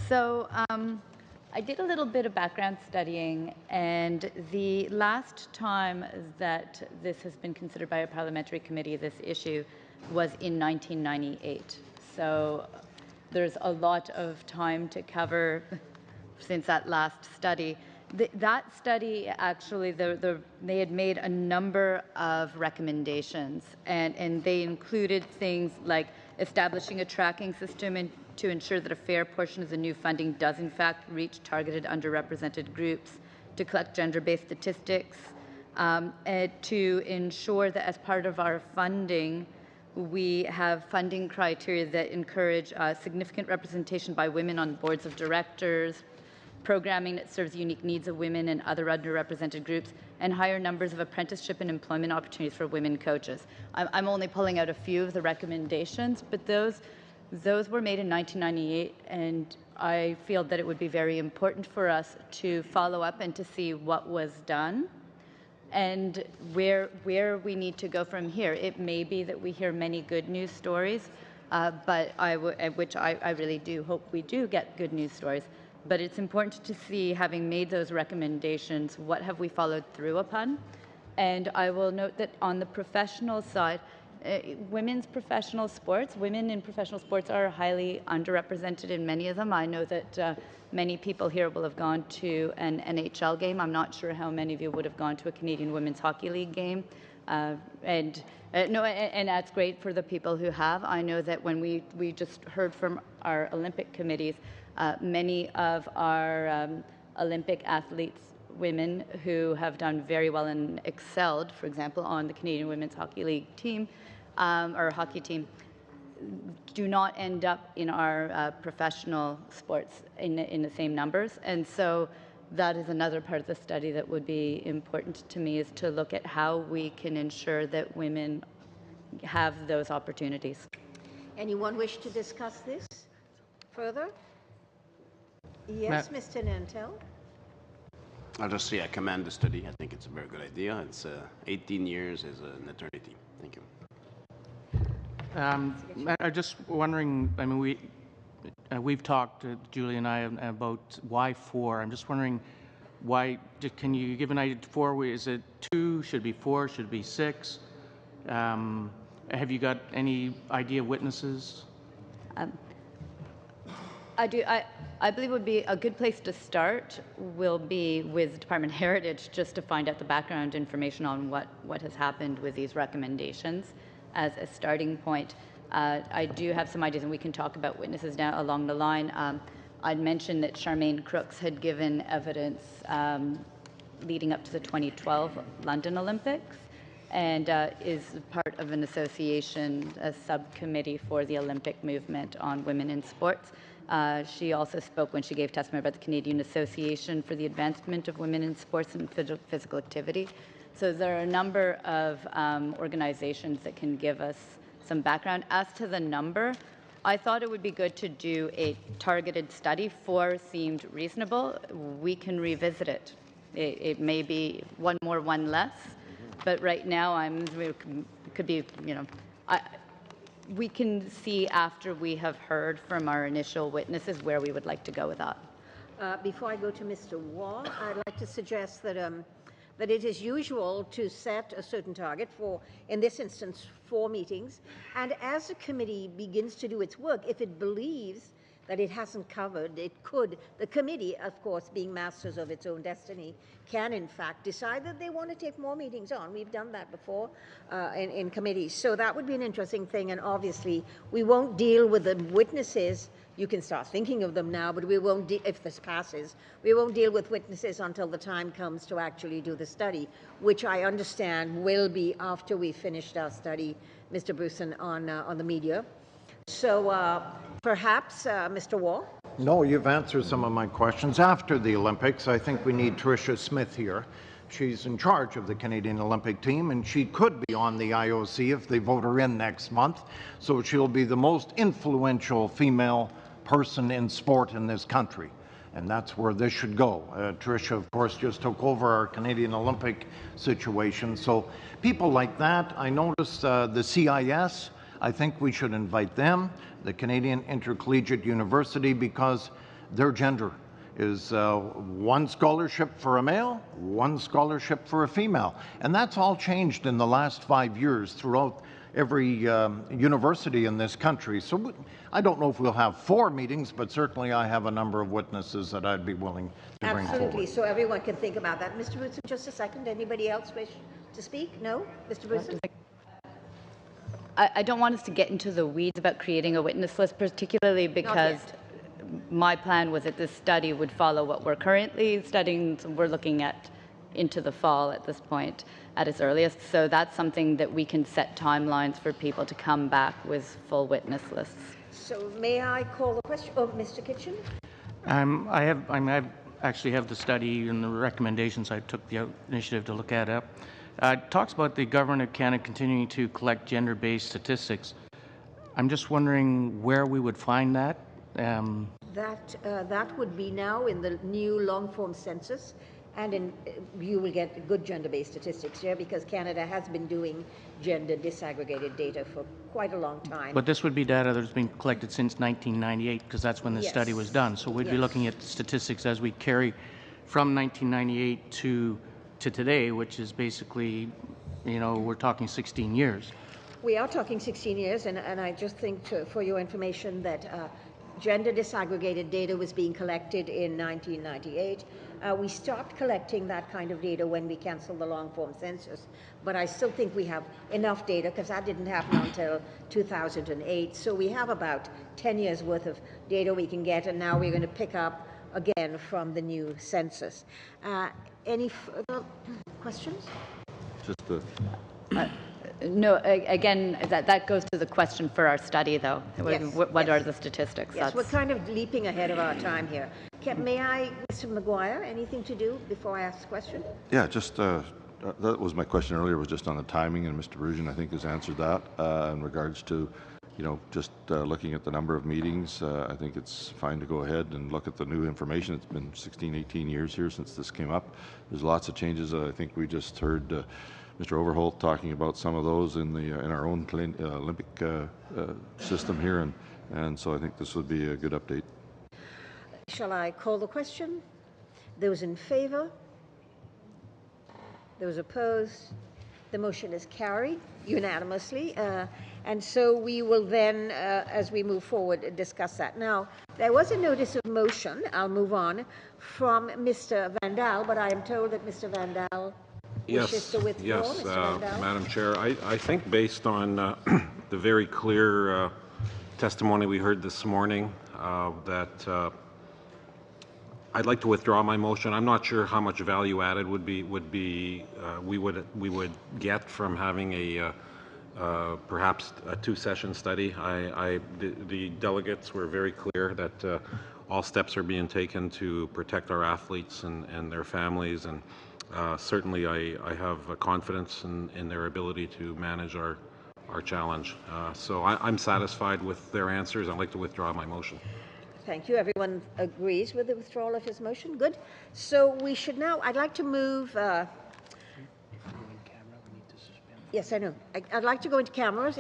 So I did a little bit of background studying, and the last time that this has been considered by a parliamentary committee, this issue, was in 1998. So there's a lot of time to cover since that last study. That study, actually, they had made a number of recommendations, and they included things like establishing a tracking system to ensure that a fair portion of the new funding does, in fact, reach targeted underrepresented groups, to collect gender-based statistics, to ensure that as part of our funding, we have funding criteria that encourage significant representation by women on boards of directors, programming that serves the unique needs of women and other underrepresented groups, and higher numbers of apprenticeship and employment opportunities for women coaches. I'm only pulling out a few of the recommendations, but those were made in 1998, and I feel that it would be very important for us to follow up and to see what was done and where we need to go from here. It may be that we hear many good news stories, but which I really do hope we do get good news stories. But it's important to see, having made those recommendations, what have we followed through upon? And I will note that on the professional side, women in professional sports are highly underrepresented in many of them. I know that many people here will have gone to an NHL game. I'm not sure how many of you would have gone to a Canadian Women's Hockey League game. And that's great for the people who have. I know that when we just heard from our Olympic committees, many of our Olympic athletes, women who have done very well and excelled, for example, on the Canadian Women's Hockey League team, or hockey team, do not end up in our professional sports in the same numbers. And so that is another part of the study that would be important to me, is to look at how we can ensure that women have those opportunities. Anyone wish to discuss this further? Yes, Mr. Nantel. I'll just say I commend the study. I think it's a very good idea. It's 18 years is an eternity. Thank you. I'm just wondering, I mean, we've talked, Julie and I, about why 4. I'm just wondering why, can you give an idea? 4, is it 2? Should it be 4? Should it be 6? Have you got any idea of witnesses? I do. I believe would be a good place to start will be with Department of Heritage, just to find out the background information on what has happened with these recommendations as a starting point. I do have some ideas, and we can talk about witnesses now along the line. I'd mentioned that Charmaine Crooks had given evidence leading up to the 2012 London Olympics, and is part of an association, a subcommittee for the Olympic movement on women in sports. She also spoke when she gave testimony about the Canadian Association for the Advancement of Women in Sports and Physical Activity. So there are a number of organizations that can give us some background. As to the number, I thought it would be good to do a targeted study. 4 seemed reasonable. We can revisit it. It may be one more, one less, but right now it could be, we can see after we have heard from our initial witnesses where we would like to go with that. Before I go to Mr. Wall, I'd like to suggest that that it is usual to set a certain target for, in this instance, 4 meetings, and as the committee begins to do its work, if it believes that it hasn't covered, it could, the committee, of course, being masters of its own destiny, can in fact decide that they want to take more meetings on. We've done that before in committees. So that would be an interesting thing, and obviously we won't deal with the witnesses. You can start thinking of them now, but we won't, if this passes, we won't deal with witnesses until the time comes to actually do the study, which I understand will be after we finished our study, Mr. Brewson, on the media. So perhaps, Mr. Wall? No, you've answered some of my questions. After the Olympics, I think we need Tricia Smith here. She's in charge of the Canadian Olympic team, and she could be on the IOC if they vote her in next month. So she'll be the most influential female person in sport in this country, and that's where this should go. Tricia, of course, just took over our Canadian Olympic situation. So people like that, I noticed the CIS, I think we should invite them, the Canadian Intercollegiate University, because their gender is 1 scholarship for a male, 1 scholarship for a female. And that's all changed in the last 5 years throughout every university in this country. So I don't know if we'll have 4 meetings, but certainly I have a number of witnesses that I'd be willing to bring forward. Absolutely, so everyone can think about that. Mr. Brewson, just a second. Anybody else wish to speak? No? Mr. Brewson? I don't want us to get into the weeds about creating a witness list, particularly because my plan was that this study would follow what we're currently studying. So we're looking at into the fall at this point at its earliest. So that's something that we can set timelines for people to come back with full witness lists. So may I call the question? Oh, Mr. Kitchen? I actually have the study and the recommendations. I took the initiative to look at it. It talks about the government of Canada continuing to collect gender-based statistics. I'm just wondering where we would find that. That would be now in the new long-form census, and you will get good gender-based statistics here because Canada has been doing gender disaggregated data for quite a long time. But this would be data that's been collected since 1998 because that's when the study was done. So we'd be looking at statistics as we carry from 1998 to today, which is basically, we're talking 16 years. We are talking 16 years, and I just think, for your information, that gender disaggregated data was being collected in 1998. We stopped collecting that kind of data when we canceled the long-form census, but I still think we have enough data because that didn't happen until 2008. So we have about 10 years worth of data we can get, and now we're going to pick up again from the new census. Any further questions? Just the... No, again, that goes to the question for our study, though. Yes, what are the statistics? Yes, we're kind of leaping ahead of our time here. May I, Mr. Maguire, anything to do before I ask the question? Yeah, just that was my question earlier, was just on the timing, and Mr. Brujan, I think, has answered that in regards to, just looking at the number of meetings. I think it's fine to go ahead and look at the new information. It's been 16, 18 years here since this came up. There's lots of changes. I think we just heard Mr. Overholt talking about some of those in our own Olympic system here, and so I think this would be a good update. Shall I call the question? Those in favor? Those opposed? The motion is carried unanimously, and so we will then, as we move forward, discuss that. Now, there was a notice of motion, I'll move on, from Mr. Vandal, but I am told that Mr. Vandal wishes to withdraw. Yes, Mr. Vandal? Madam Chair. I think based on the very clear testimony we heard this morning, that I'd like to withdraw my motion. I'm not sure how much value added we would get from having a perhaps a 2-session study. The delegates were very clear that all steps are being taken to protect our athletes and their families, and certainly I have confidence in their ability to manage our challenge. So I'm satisfied with their answers. I'd like to withdraw my motion. Thank you. Everyone agrees with the withdrawal of his motion. Good. So we should now, I'd like to move. Yes, I know. I'd like to go into cameras,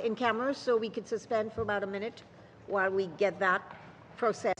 so we could suspend for about a minute while we get that process.